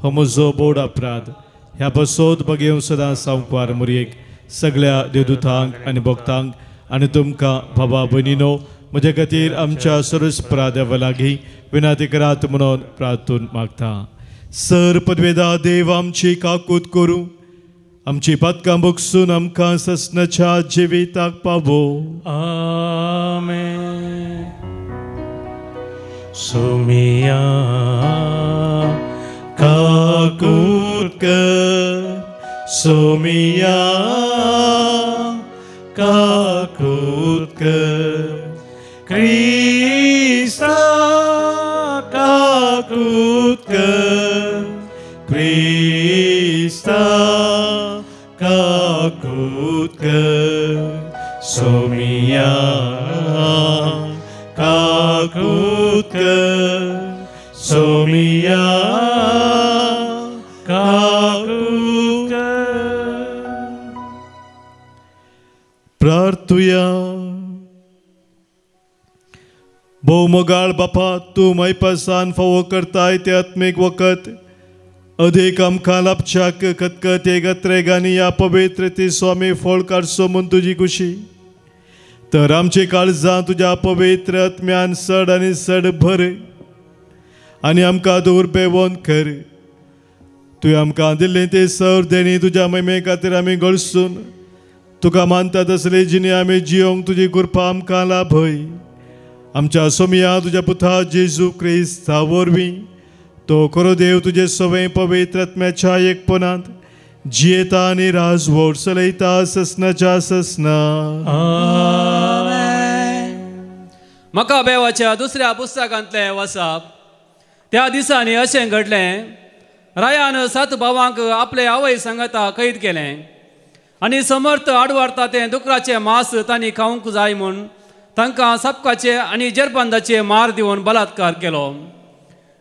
हो म्हजो बोड अपराध. ह्या बसोत बगेव सदां सांवकार मुरयेक सगळ्या देवदूतांक आनी भक्तांक आनी तुमकां भावा भयणीनो म्हजे खातीर आमच्या सरस्परा देवा लागीं विनंती करात म्हणून प्रार्थून मागता. सर पदवेदा देव आमची काकूत करूं, आमची पातकां भोगसून आमकां ससनाच्या जिविताक पावो. आमेन. सोमिया काकूत कर, सोमिया काकूत कर क्रिस्ता काकूत कर क्रिस्ता काकूत कर सोमिया काकूत कर सोमिया काकूत कर. प्रार्थुया. भौमगाळ बापा तूं मैपासान फावो करताय ते आत्मीक वखत अधिक आमकां लाभच्याक खतखत गत्रेगांनी या पवित्र ती स्वामी फळ काडचो म्हूण तुजी खुशी. तर आमची काळजां तुज्या पवित्र आत्म्यान सड आनी सड भर आनी आमकां दूर पेवोन कर. तुवें आमकां दिल्लें ते सर देणी तुज्या महिमे खातीर आमी गळसून तुका मानता तसले जिणे आमी जियोंक तुजी कृपा आमकां लाभय. आमच्या सोमिया तुज्या पुता जेजू क्रिस्ता वरवीं तो खरो देव तुजे सवय पवित्र आत्म्याच्या एकपणांत जियेता आनी राजवट चलयता ससनाच्या ससना. म्हाका बेवाच्या दुसऱ्या पुस्तकांतलें वचप. त्या दिसांनी अशें घडलें, रायान 7 भावांक आपले आवय सांगता कैद केलें आनी समर्थ आडवारता तें दुकराचें मांस तांणी खावंक जाय म्हूण तांकां सपकाचे आनी जरबंदाचे मार दिवन बलात्कार केलो.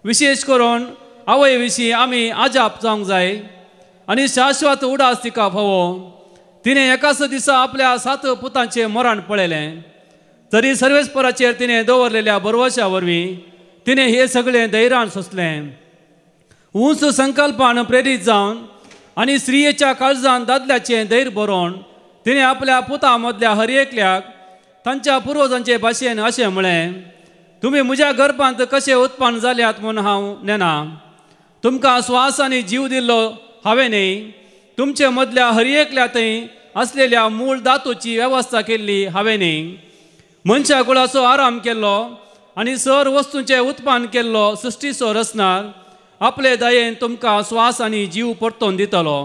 विशेश करून आवय विशीं आमी आजाप जावंक जाय आनी शाश्वत उडास तिका फावो. तिणें एकाच दिसा आपल्या 7 पुतांचें मरण पळयलें. तरी सर्वेस्पराचेर तिणें दवरलेल्या भरवशा वरवीं तिणें हें सगळें धैर्यान सोंसलें. उंच संकल्पान प्रेरीत जावन आनी स्त्रियेच्या काळजांत दादल्याचें धैर्य बरोवन तिणें आपल्या पुतां मदल्या हर एकल्याक तांच्या पुर्वजांचे भाशेन अशें म्हळें, तुमी म्हज्या गर्भांत कशे उत्पन्न जाल्यात म्हूण हांव नेना. तुमकां स्वास आनी जीव दिल्लो हांवें न्ही, तुमचे मदल्या हर एकल्या थंय असलेल्या मूळ धातूची वेवस्था केल्ली हांवें न्ही. मनशा कुळाचो आराम केल्लो आनी सर वस्तूंचें उत्पन्न केल्लो सृश्टीचो रचणार आपले दयेन तुमकां स्वास आनी जीव परतोवन दितलो.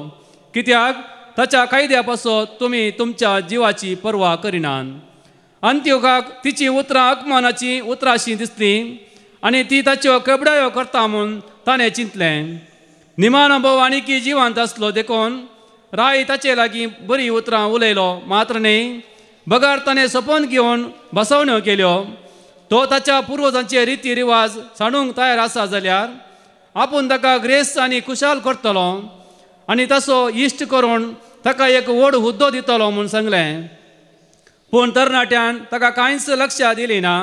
कित्याक ताच्या कायद्या पासत तुमी तुमच्या जिवाची पर्वा करिनात. अंत्योकाक तिची उतरां अकमानाची उतरांशी दिसली आनी ती ताच्यो कबडायो करता म्हूण ताणें चिंतलें. निमान भोव आनीकी जिवांत आसलो देखून राय ताचे लागीं बरी उतरां उलयलो, मात्र न्ही. बगार ताणें सपोन घेवन बसवण्यो केल्यो. तो ताच्या पुर्वजांचे रिती रिवाज सांडूंक तयार आसा जाल्यार आपूण ताका ग्रेस्त आनी खुशाल करतलो आनी तसो इश्ट करून ताका एक व्हड हुद्दो दितलो म्हूण सांगलें. पूण तरणाट्यान ताका कांयच लक्ष दिली ना.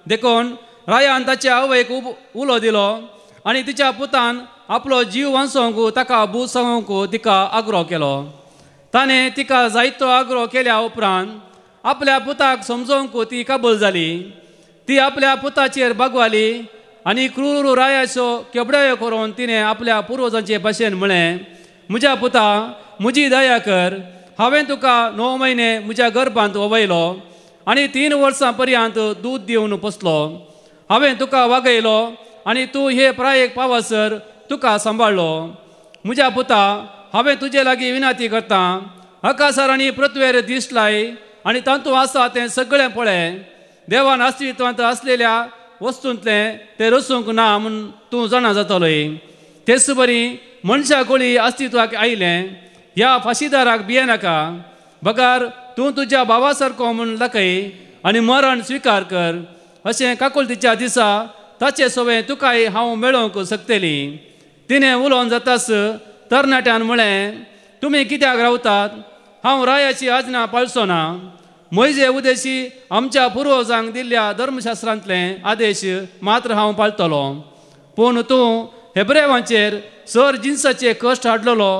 देखून रायान ताच्या आवयक उलो दिलो आनी तिच्या पुतान आपलो जीव वांसोवंक ताका बूज सांगूंक तिका आग्रो केलो. ताणें तिका जायतो आग्रो केल्या उपरांत आपल्या पुताक समजोवंक ती कबूल जाली. ती आपल्या पुताचेर बागवाली आनी क्रूर रायाच्यो केबडायो करून तिणें आपल्या पुर्वजांचे भाशेन म्हळें, म्हज्या पुता म्हजी दया कर. हांवें तुका 9 म्हयने म्हज्या गर्भांत ववयलो आनी 3 वर्सां पर्यंत दूद दिवन पोसलो. हांवें तुका वागयलो आनी तूं हे प्रायेक पावसर तुका सांबाळलो. म्हज्या पुता हांवें तुजे लागीं विनंती करतां, आकाशार आनी पृथ्वीर दिश्ट लाय आनी तातूंत आसा तें सगळें पळय. देवान अस्तित्वांत आसलेल्या वस्तूंतलें तें रसूंक ना म्हूण तूं जाणा जातलोय. तेच बरी मनशा कोळी अस्तित्वाक आयलें. ह्या फाशीदाराक भियेनाका. बगार तूं तुज्या भावा सारको म्हूण दाखय आनी मरण स्विकार कर. अशें काकुळतीच्या दिसा ताचे सवय तुकाय हांव मेळोवंक शकतली. तिणें उलोवन जाताच तरणाट्यान म्हळें, तुमी कित्याक रावतात? हांव रायाची आज्ञा पाळचो ना. मोइजे उदेशी आमच्या पुर्वजांक दिल्ल्या धर्मशास्त्रांतले आदेश मात्र हांव पाळटलो. पूण तूं हेब्रेवांचेर सर जिन्साचे कश्ट हाडलेलो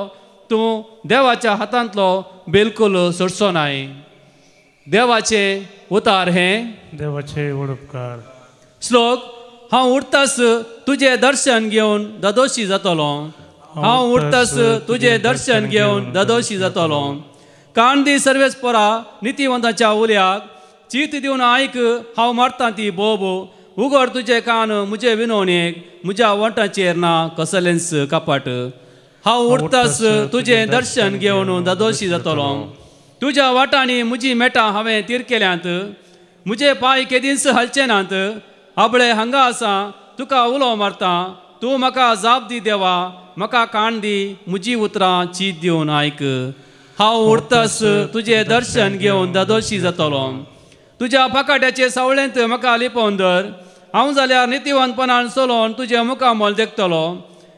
तूं देवाच्या हातांतलो बिलकूल सोडचो नाय. देवाचे उतार हे देवाचे उपकार. श्लोक. हांव उठतास तुझे दर्शन घेवन ददोशी जातलो. हांव उठतास तुझे दर्शन घेवन ददोशी जातलो. कान दी सर्वेस्परा नितीवंताच्या उल्याक चीत दिवन आयक. हांव मारता ती बोब. उगड तुजे कान म्हजे विनवणेक. म्हज्या वंटाचेर ना कसलेंच कपाट. हांव उठतास तुझे दर्शन घेवन ददोशी जातलो. तुज्या वाटांनी म्हजी मेटां हांवें तीर केल्यांत म्हजे पांय केदींच हलचे नात आबळे हांगा आसा तुका उलो मारता तूं म्हाका जाप दी देवा म्हाका काण दी म्हजी उतरां चीत दिवन आयक हांव उरतस तुजें दर्शन घेवन दादोशी जातलो तुज्या पाकाट्याचे सावळेंत म्हाका लिपोवन धर हांव जाल्यार नितीवंतपणान चलोवन तुजें मुखामोल देखतलो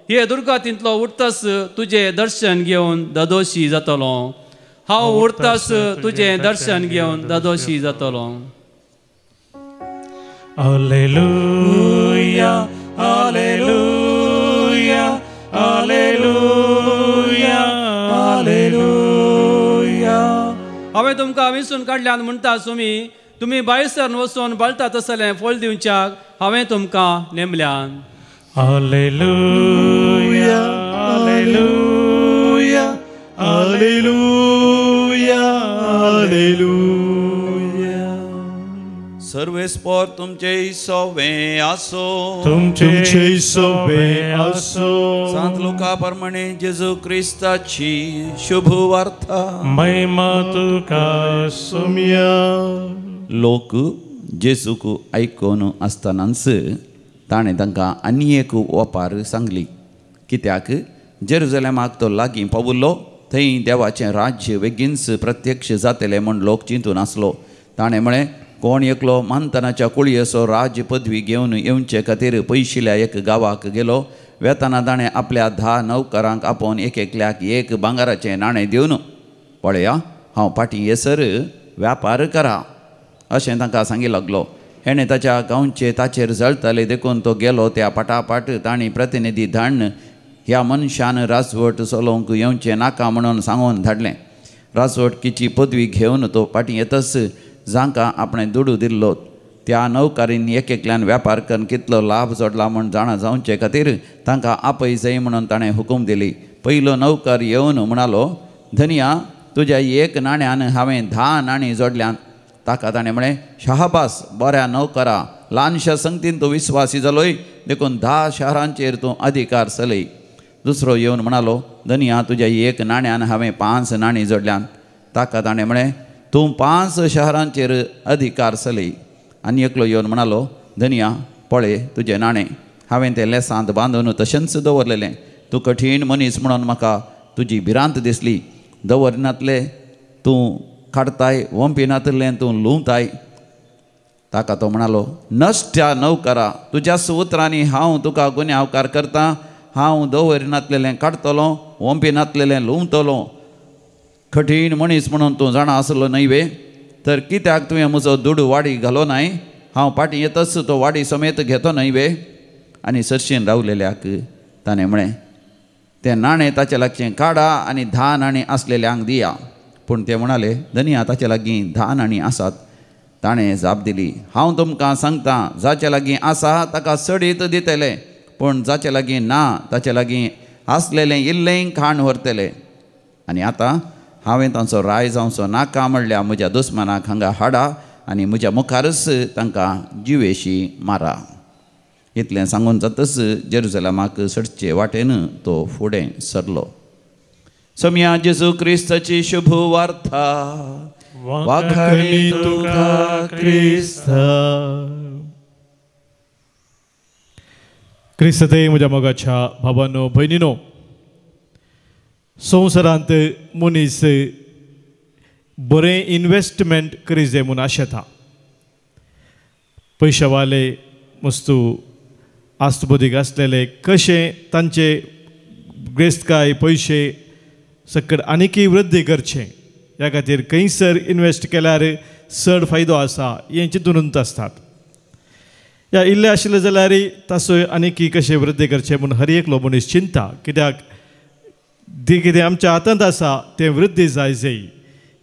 हे दुर्गतींतलो उरतस तुजें दर्शन घेवन दादोशी जातलो हांव उरतस तुजें दर्शन घेवन दादोशी जातलो Alleluia, Alleluia, Alleluia, Alleluia. हांवें तुमकां विसरून काडल्यान म्हणटा तुमी बायसर वचून बळटा तसलें फळ दिवच्याक हांवें तुमकां नेमल्यान Alleluia, Alleluia, Alleluia, Alleluia. सर्वेस्पर तुमचे सोवे आसो तुमचे सोवे आसो सांत लुका प्रमाणे जेजू क्रिस्ताची शुभ वार्ता महिमा तुका सोम्या. लोक जेजूक आयकून आसतनाच ताणें तांकां आनी एक ओपार सांगली कित्याक जेरुसलेमाक तो लागीं पावुल्लो थंय देवाचें राज्य बेगीनच प्रत्यक्ष जातलें म्हूण लोक चिंतून आसलो ताणें म्हळें कोण एकलो मानतनाच्या कुळी असो राज पदवी घेवन येवचे खातीर पयशिल्ल्या एक गांवाक गेलो वेतना ताणें आपल्या 10 नौकरांक आपोवन एकल्याक एक भांगाराचें नाणें दिवन पळया हांव फाटीं येसर व्यापार करा अशें तांकां सांगी लागलो हेणें ताच्या गांवचे ताचेर जळटले देखून तो गेलो त्या पाटापाट तांणी प्रतिनिधी धाडून ह्या मनशान राजवट चलोवंक येवचें नाका म्हणून सांगून धाडलें राजवटकीची पदवी घेवन तो फाटीं येतच जांकां आपणें दुडू दिल्लो त्या नौकारींनी एकल्यान व्यापार करून कितलो लाभ जोडला म्हूण जाणा जावचे खातीर तांकां आपय जाय म्हणून ताणें हुकूम दिली पयलो नौकर येवन म्हणालो धनिया तुज्या एक नाण्यान हांवें 10 नाणीं जोडल्यात ताका ताणें म्हळें शाहबास बऱ्या नौकरा ल्हानशा संगतीन तूं विस्वासी जालोय देखून 10 शारांचेर तूं अधिकार चलय दुसरो येवन म्हणालो धनिया तुज्या एक नाण्यान हांवें 5 नाणीं जोडल्यात ताका ताणें म्हळें तूं 5 शहरांचेर अधिकार चलय आनी एकलो येवन म्हणालो धनिया पळय तुजें नाणें हांवें तें लेसांत बांदून तशेंच दवरलेलें तूं कठीण मनीस म्हणून म्हाका तुजी भिरांत दिसली दवरनातले तूं काडताय वंपिनातलें तूं लुंवताय ताका तो म्हणालो नश्ट्या नौकरा तुज्या उतरांनी हांव तुका गुन्यांवकार करतां हांव दवरनातलेलें काडटलो वंपिनातलेलें लुंवतलो कठीण मनीस म्हणून तूं जाणा आसलो न्हय तर कित्याक तुवें म्हजो दुडू वाडी घालो नाय हांव फाटीं येतच तो वाडी समेत घेतो न्हय आनी सरशीन रावलेल्याक ताणें म्हळें तें नाणें ताचे लागचें काडा आनी 10 नाणीं आसलेल्यांक दिया पूण ते म्हणाले धनिया ताचे लागीं 10 नाणीं आसात ताणें जाप दिली हांव तुमकां सांगतां जाचे लागीं आसा ताका सडीत दितले पूण जाचे लागीं ना ताचे लागीं आसलेलें इल्लें खाण व्हरतले आनी आतां हांवें तांचो राय जावचो नाका म्हणल्यार म्हज्या दुस्मानाक हांगा हाडा आनी म्हज्या मुखारच तांकां जिवेशी मारा इतलें सांगून जातच जेरुसलेमाक सडचे वाटेन तो फुडें सरलो सोम्या जेजू क्रिस्ताची शुभ वार्ता वाखाणी तुका क्रिस्ता. क्रिस्तते म्हज्या मोगाच्या भावांनो भयणीनो संवसारांत मनीस बरें इन्वेस्टमेंट करी जाय म्हूण आशेता पयशेवाले वस्तू आस्तबोदीक आसलेले कशें तांचे ग्रेस्तकाय पयशे सकट आनीकय वृद्धी करचें ह्या खातीर खंयसर इन्वेस्ट केल्यार चड फायदो आसा हें चिंतून आसतात या इल्लें आशिल्लें जाल्यार ताचो आनीकय कशें वृद्धी करचें म्हूण हर एकलो मनीस चिंता कित्याक कितें आमच्या हातांत आसा तें वृद्धी जाय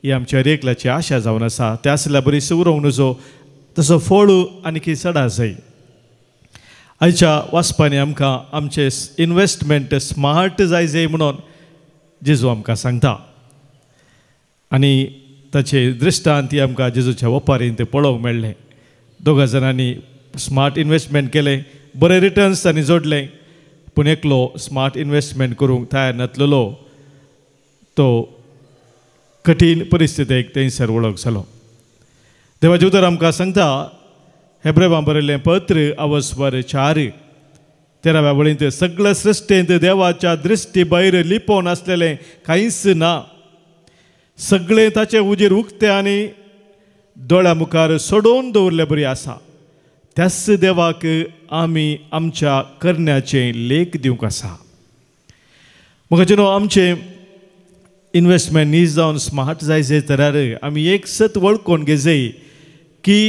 ही आमच्या हर एकल्याची आशा जावन आसा तें आसल्यार बरी सुवरोंक नजो तसो फळ आनीकय चडा जाय आयच्या वाचपांनी आमकां आमचे इन्वेस्टमेंट स्मार्ट जाय म्हणून जेजू आमकां सांगता आनी ताचे दृश्टांत ती आमकां जेजूच्या ओपारीन तें पळोवंक मेळ्ळें 2 जाणांनी स्मार्ट इन्वेस्टमेंट केलें बरे रिटर्न्स तांणी जोडले पूण एकलो स्मार्ट इन्वेस्टमेंट करूंक तयार नासलेलो तो कठीण परिस्थितीक थंयसर वळख जालो. देवाचें उतर आमकां सांगता हेब्रेवां बरयल्लें पत्र अवस्वर 4 13व्या वळींत सगळ्या सृश्टेंत देवाच्या दृश्टी भायर लिपोवन आसलेलें कांयच ना. सगळें ताचें उजेर उक्तें आनी दोळ्या मुखार सोडून दवरलें बरी आसा. त्याच देवाक आमी आमच्या करण्याचें लेख दिवंक आसा. म्हाका आमचें इन्वेस्टमेंट नीज जावन स्मार्ट जायचे तरार आमी एक सत वळखून घेजय की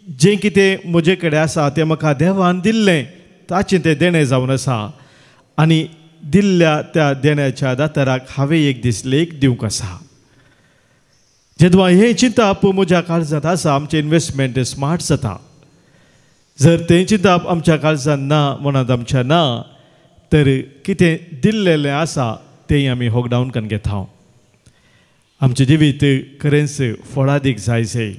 जें कितें म्हजे कडेन आसा तें म्हाका देवान दिल्लें ताचें तें देणें जावन आसा आनी दिल्ल्या त्या देण्याच्या दाताराक हांवें एक दीस लेख दिवंक आसा. जेदवा हें चिंतप म्हज्या काळजांत आसा आमचें इन्वेस्टमेंट स्मार्ट जाता. जर तें चिंतप आमच्या काळजांत ना मनांत आमच्या ना तर कितें दिल्लेलें आसा तें आमी होगडावन करून घेता. आमचें जिवीत खरेंच फळादीक जायचें.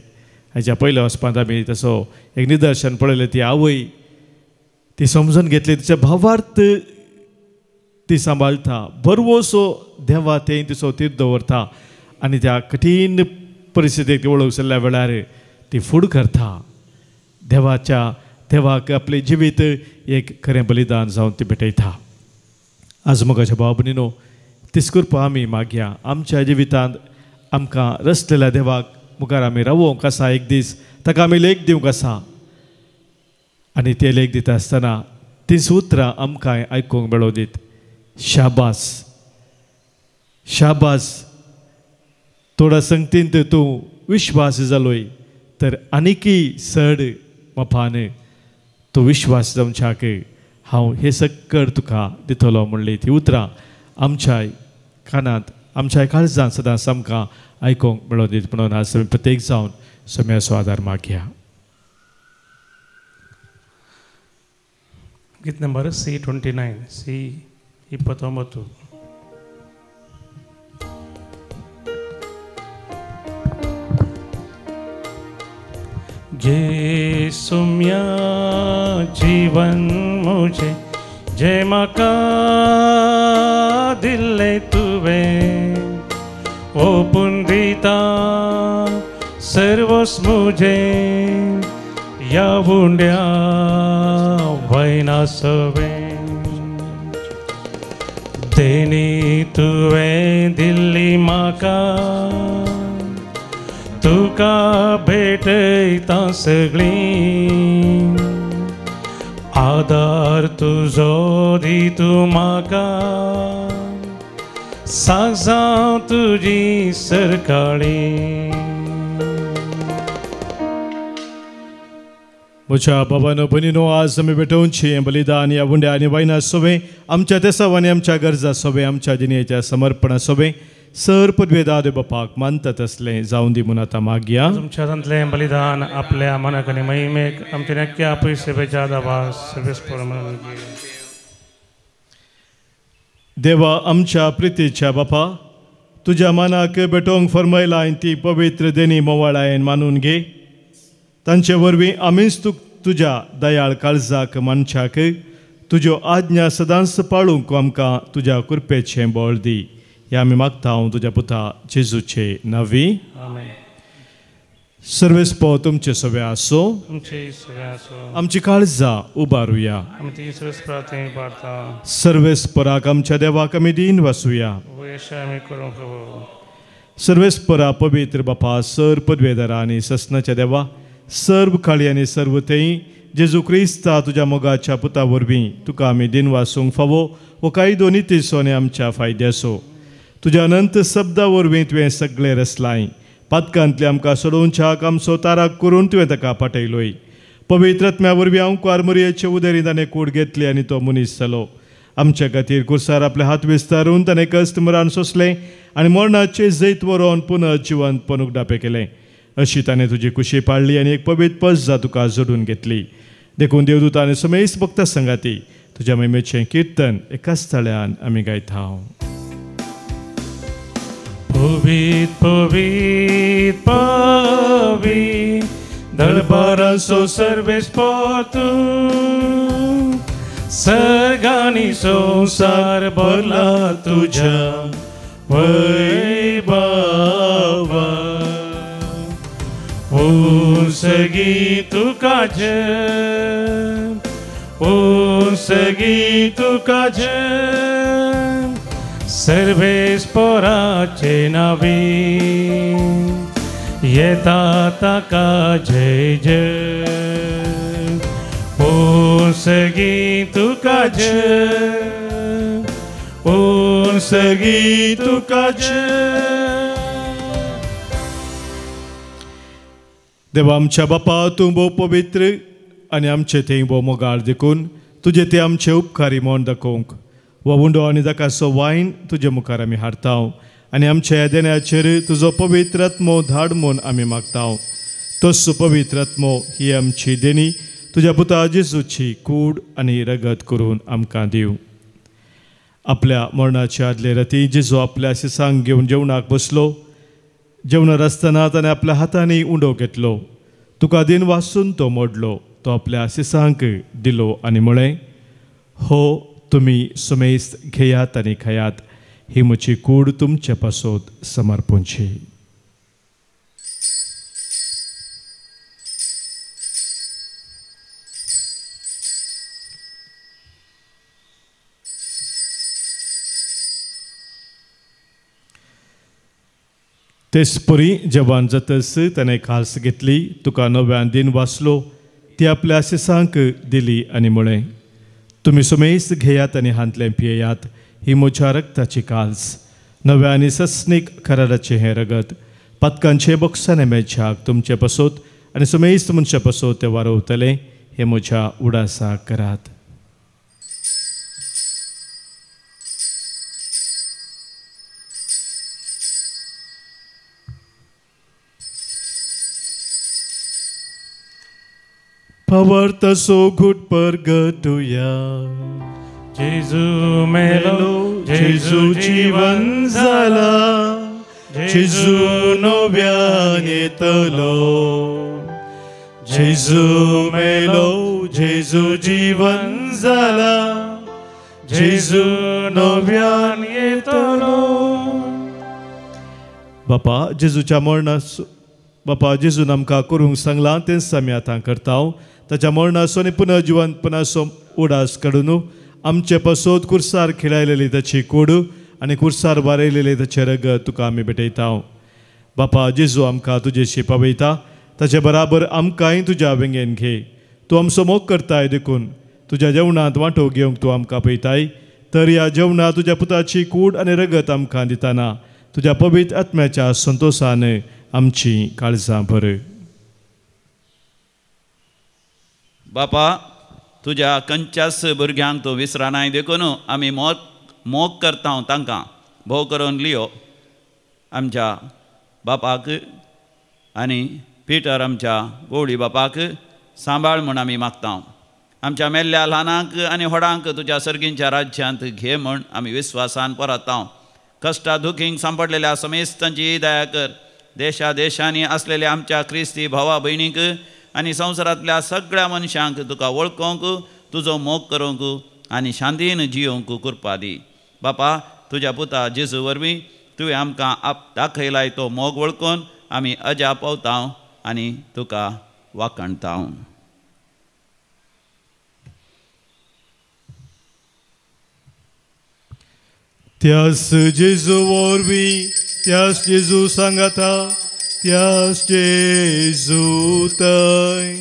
हाच्या पयल्या वचपांत आमी तसो एक निदर्शन पळयलें. ती आवय ती समजून घेतली तिच्या भावार्थ ती सांबाळटा. बरवोसो देवा तें तिचो तीर दवरता आनी त्या कठीण परिस्थितीक ती वळख जाल्ल्या वेळार ती फूड करता. देवाक आपलें जिवीत एक खरें बलिदान जावन ती भेटयता. आज मोगाच्या भाव भयणीनो तीच कृपा आमी मागया. आमच्या जिवितांत आमकां रचलेल्या देवाक मुखार आमी रावोंक आसा. एक दीस ताका आमी लेख दिवंक आसा आनी ते लेख दिता आसतना तीं उतरां आमकां आयकूंक मेळो दीत. शाबास शाबास. थोड्या संगतींत तूं विश्वास जालोय तर आनिकी चड मोपान तूं विश्वास जावच्याक हांव हे सक्कड तुका दितलो म्हणली ती उतरां आमच्याय कानांत आमच्या काळजांत सदांच आमकां आयकूंक मेळो दीत म्हणून आज आमी प्रत्येक जावन सोम्याचो आदार मागया. गीत नंबर C29 C29. जे सोम्या जीवन मुझे जे म्हाका दिल्लें तुवें ओपून दिता सर्वस मुझे या उंड्या वयनासवें देणी तुवें दिल्ली म्हाका तुका भेटयता सगळी आदार तुजो दी तूं म्हाका साजांव तुजी सरकाळी. म्हज्या बाबानो भयणीनो आज आमी भेटोवची हें बलिदान ह्या उंड्या आनी वायना सोबे आमच्या तेसाव आनी आमच्या गरजा सोबे आमच्या जिणेच्या समर्पणा सोबे सर पदवेदाद बापाक मानतात असलें जावन दी म्हणून आतां मागया. तुमच्या हातांतलें बलिदान आपल्या मनाक आनी महिमेक आमच्या नक्क्या आपय सेवेच्या दाबास सर्वेस्पर म्हणून देवा आमच्या प्रितीच्या बापा तुज्या मनाक भेटोवंक फरमायला ती पवित्र देणी मोवाळायेन मानून घे. तांचे वरवीं आमीच तुज्या दयाळ काळजाक मनशाक तुज्यो आज्ञा सदांच पाळूंक आमकां तुज्या कृपेचें बळ दी. ह्या आमी मागता हांव तुज्या पुता जेजूचे नांवी. सर्वेस्पो तुमचे सवे आसो. आमची काळजां उबारुया. सर्वेस्पराक आमच्या देवाक आमी दिन वासुया. सर्वेस्परा पवित्र बापा सर पदवेदारा आनी ससनाच्या देवा सर्व काळी आनी सर्व तेई जेजू क्रिस्ता तुज्या मोगाच्या पुता वरवीं तुका आमी दिन वासूंक फावो वो कायदो नितीसो आनी आमच्या फायद्याचो. तुज्या अनंत शब्दा वरवीं तुवें सगळें रचलाय. पातकांतले आमकां सोडोवच्याक आमचो ताराक करून तुवें ताका पाठयलोय. पवित्र आत्म्या वरवीं हांव कुआरमरियेचे उदरीं ताणें कूड घेतली आनी तो मनीस जालो. आमच्या खातीर कुर्सार आपले हात विस्तारून ताणें कश्ट मरण सोंसलें आनी मरणाचे जैत व्हरोन पुनः जिवंत पनुक दापे केलें. अशी ताणें तुजी कुशी पाळली आनी एक पवित्र पज तुका जोडून घेतली. देखून देवदूत आनी समेस्त भक्तां संगाती तुज्या महिमेचें कीर्तन एकाच तळ्यान आमी गायता. पवित पवित पवित दरबाराचो सर्वेस्पर तूं सर्गानी संसार भरला तुज्या वैभवान. सगी तुका सगी तुका सर्वेस पोराचे नावी येता ताका जय जय सगी तुका सगी तुका देवा आमच्या बापा तूं भोव पवित्र आनी आमचे थंय भोव मोगाळ देखून तुजे ते आमचे उपकारी मोन दाखोवंक वो उंडो आनी दाकाचो वायन तुजे मुखार आमी हाडटाव आनी आमच्या येदेण्याचेर तुजो पवित्र आत्मो धाड म्हूण आमी मागताव. तोच पवित्र आत्मो ही आमची देणी तुज्या पुता जेजूची कूड आनी रगत करून आमकां दिव. आपल्या मरणाच्या आदले राती जेजू आपल्या शिसांक घेवन जेवणाक बसलो. जेवणार आसतना ताणें आपल्या हातांनी उंडो घेतलो. तुका दिन वाचून तो मोडलो. तो आपल्या शिसांक दिलो आनी म्हळें, हो तुमी सुमेस्त घेयात आनी खायात, ही म्हजी कूड तुमचे पासत समर्पूंची. तेच परी जेवण जातस ताणें खास घेतली. तुका नव्यान दिन वाचलो. ती आपल्या शिसांक दिली आनी म्हळें, तुमी सुमेस्त घेयात आनी हांतलें पियेयात, ही म्हज्या रक्ताची काल्स, नव्या आनी सस्नीक कराराचें हें रगत, पदकांचे बॉक्साने मेळच्याक तुमचे पासत आनी सुमेस्त मनशा पासत तें वारवतलें, हें म्हज्या उडासाक करात. Pavartaso good pergatuya. जेजू मेलो जेजू जीवन झाला. जेजू नव्यान येतलो. जेजू मेलो जेजू जीवन झाला. जेजू नव्यान येतलो. बापा जेजूच्या मरणास बापा जेजून आमकां करूंक सांगलां तेंच आमी आतां करताव. ताच्या मरणाचो आनी पुनर्जिवंतपणाचो उडास काडून आमचे पासत कुर्सार खिळायलेली ताची कूड आनी कुर्सार बारयलेले ताचे रगत तुका आमी भेटयताव. बापा जेजू आमकां तुजेशी पावयता. ताचे बराबर आमकांय तुज्या वेंगेन घे. तूं आमचो मोग करताय देखून तुज्या जेवणांत वांटो घेवंक तूं आमकां पळयताय. तर ह्या जेवणां तुज्या पुताची कूड आनी रगत आमकां दितना तुज्या पवित्र आत्म्याच्या संतोशान आमची काळजां भर. बापा तुज्या कंच्यास भुरग्यांक तूं विसरनाय देखून आमी मोग करता तांकां भोव करून लियो. आमच्या बापाक आनी पिटर आमच्या गोवळी बापाक सांबाळ म्हूण आमी मागता. आमच्या मेल्ल्या ल्हानांक आनी व्हडांक तुज्या सर्गींच्या राज्यांत घे म्हूण आमी विस्वासान परता. कश्टा दुखींक सांपडलेल्या समेस्तांची दया कर. देशा देशांनी असलेल्या आमच्या क्रिस्ती भावा भयणीक आनी संवसारांतल्या सगळ्या मनशांक तुका वळखूंक तुजो मोग करूंक आनी शांतीन जियोंक कृपा दी. बापा तुज्या पुता जेजू वरवीं तुवें आमकां दाखयलाय तो मोग वळखून आमी अजा पावता आनी तुका वाखणता. त्यास जेजू वरवीं त्यास जेजू सांगाता त्यास जेजू थंय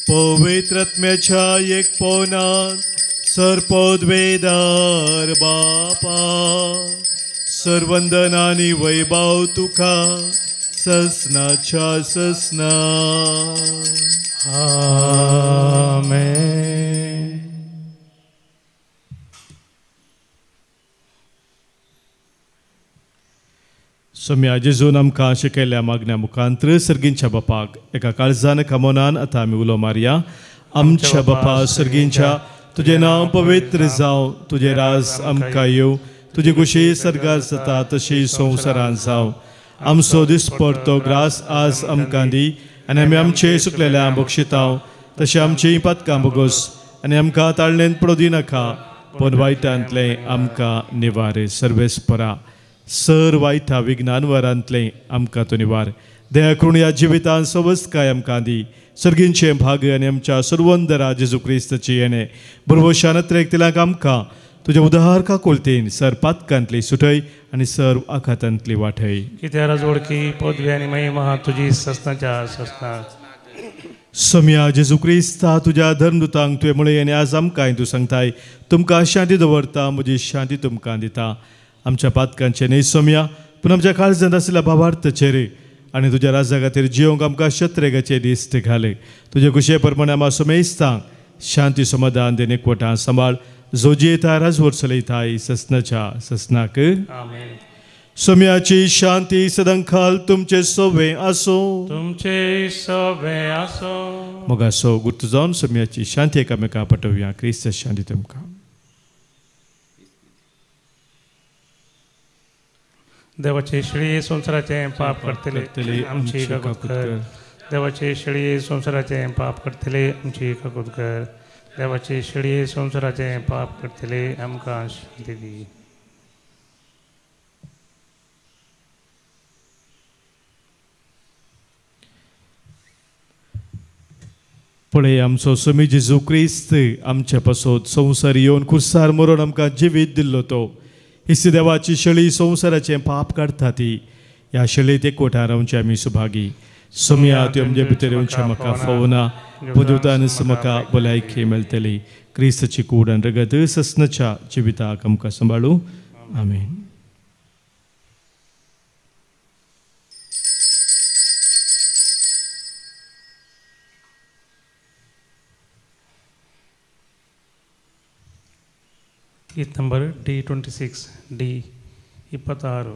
पवित्र आत्म्याच्या एकपणांत सर्पोद्वेदार बापा सर्वंदन आनी वैभव तुका ससनाच्या ससना. आमेन. सोम्या जेजून आमकां शिकयल्या मागण्या मुखांतर सर्गींच्या बापाक एका काळजान कामोनान आतां आमी उलो मारया. आमच्या बापा सर्गींच्या तुजें नांव पवित्र जावं. तुजें राज आमकां येवं. तुजी कुशी सर्गार जाता तशी संवसारांत जावं. आमचो दिसपडतो ग्रास आज आमकां दी आनी आमी आमचे सुकलेल्यांक बक्षितांव तशी आमची पदकां बोगोस आनी आमकां ताळणेंत पडूं दिनाका पूण वायटांतलें आमकां निवार. सर्वेस्परा सर वायटा विघ्नान वरांतलें आमकां तूं निवार. दया करून ह्या जिवितान सवस्त काय आमकां दी सर्गींचे भाग आनी आमच्या सर्वंदरा जेजू क्रिस्ताची येणे बरोबर शानत्रेक तिलाक आमकां तुज्या उदार का कोलतेन सर पातकांतली सुटय आनी सर आखातांतली वाटय कित्या राजवडकी पदवी आनी महिमा तुजी सस्नाच्या सस्नाक सम्या जेजू क्रिस्ता तुज्या धर्मदुतांक तुवें म्हळें आनी आज आमकांय तूं सांगताय तुमकां शांती दवरता म्हजी शांती तुमकां दिता आमच्या पातकांचे न्ही सम्या पूण आमच्या काळजांत आसलेल्या भावार्थाचेर आनी तुज्या राज्या खातीर जियोंक आमकां शत्रेगाचे दिश्ट घाले तुजे कुशे प्रमाणे आमी सोमेस्तांक शांती समाधान देन एकवटां सांबाळ जो जियेता राजवट चलयताय ससनाच्या ससनाक आमेन सम्याची शांती सदांखाल तुमचे सोवे आसो तुमचे सवे आसो मग असो गुर्त जावन सम्याची शांती एकामेकां पटोवया क्रिस्त शांती तुमकां देवाचे शिळे संसाराचे पाप करतले आमची काकूत कर देवाचे शिळे संसाराचे पाप करतले आमची काकूत कर देवाचे शिळे संसाराचे पाप करतले आमकां शांती दी पळय आमचो समी जेजू क्रिस्त आमच्या पासत संवसार येवन कुर्सार मरून आमकां जिवीत दिल्लो तो हिस्स देवाची शळी संवसाराचें पाप काडटा ती ह्या शळयेत एकवटां रावचे आमी सुभागी सम्या त्यो आमचे भितर येवचें म्हाका फोवना पदुतानच म्हाका भलायकी मेळटली क्रिस्ताची कूड आनी रगत ससनाच्या जिविताक आमकां सांबाळूं आमेन गीत नंबर D26 D26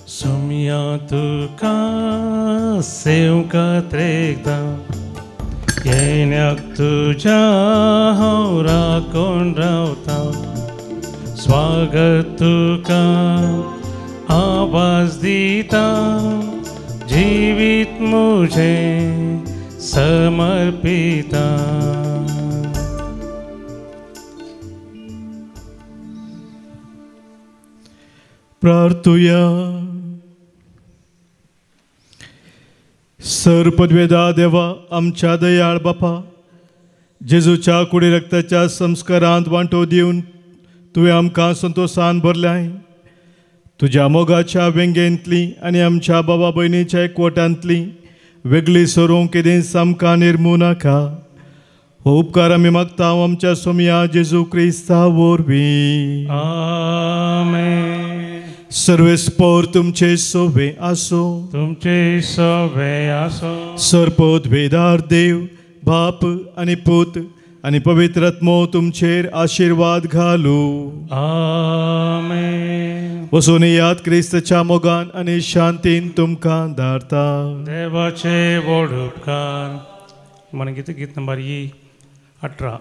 सम्या तुका सेवकात रेखता येण्याक तुज्या हांव राखून रावता स्वागत तुका आवाज दिता जिवीत मुझे समर्पिता प्रार्थुया सर पदवेदा देवा आमच्या दयाळ बापा जेजूच्या कुडी रक्ताच्या संस्कारांत वांटो दिवन तुवें आमकां संतोषान भरल्याय तुज्या मोगाच्या व्यंगेंतली आनी आमच्या बाबा भयणीच्या एकवटांतली वेगळी सोरूंक कितें सामका निर्मू नाका हो उपकार आमी मागता आमच्या सोम्या जेजू क्रिस्ता वरवीं आमेन सर्वेस्पोर तुमचे सोवे आसो तुमचे सवे आसो सरपद वेदार देव बाप आनी पूत आनी पवित्र आत्मो तुमचेर आशिर्वाद घालू आमेन वचून याद क्रिस्ताच्या मोगान आनी शांतीन तुमकां धाडता देवाचे व्हड उपकार मन गीत नंबर 18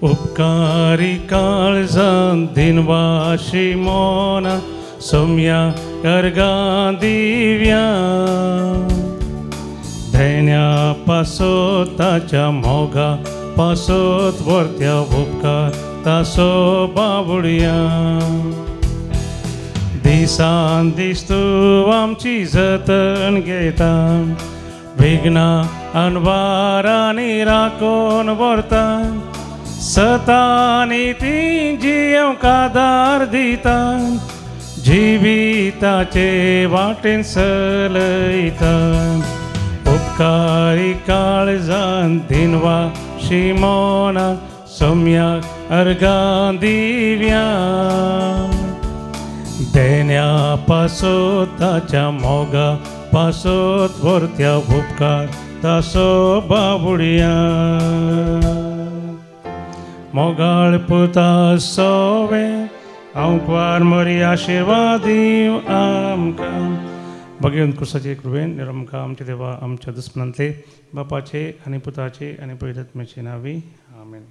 उपकारी काळजान दिनवाशी मोना सम्या अर्गां दिव्या धैन्या पासोत ताच्या मोगा पासोत वर्त्या उपकार तासो बाबुड्या दिसान दीस तूं आमची जतन घेता विघ्ना अनवारांनी राखून व्हरता सतानी ती जियेवंक आदार दिता जिविताचे वाटेन चलयता उपकारी काळजान दिनवा शिमोना सम्याक अर्गां दिव्या देण्या पासोत ताच्या मोगा पासोत वर्त्या उपकार तासो बाबुड्या मोगाळ पुता सोवे आमकां मरी आशिर्वाद दिव आमकां भगवंत कृष्णाचे कृपेन निरमकां आमचे देवा आमच्या दुस्मनांतले बापाचे आनी पुताचे आनी पवित्र आत्म्याचे नांवी आमेन.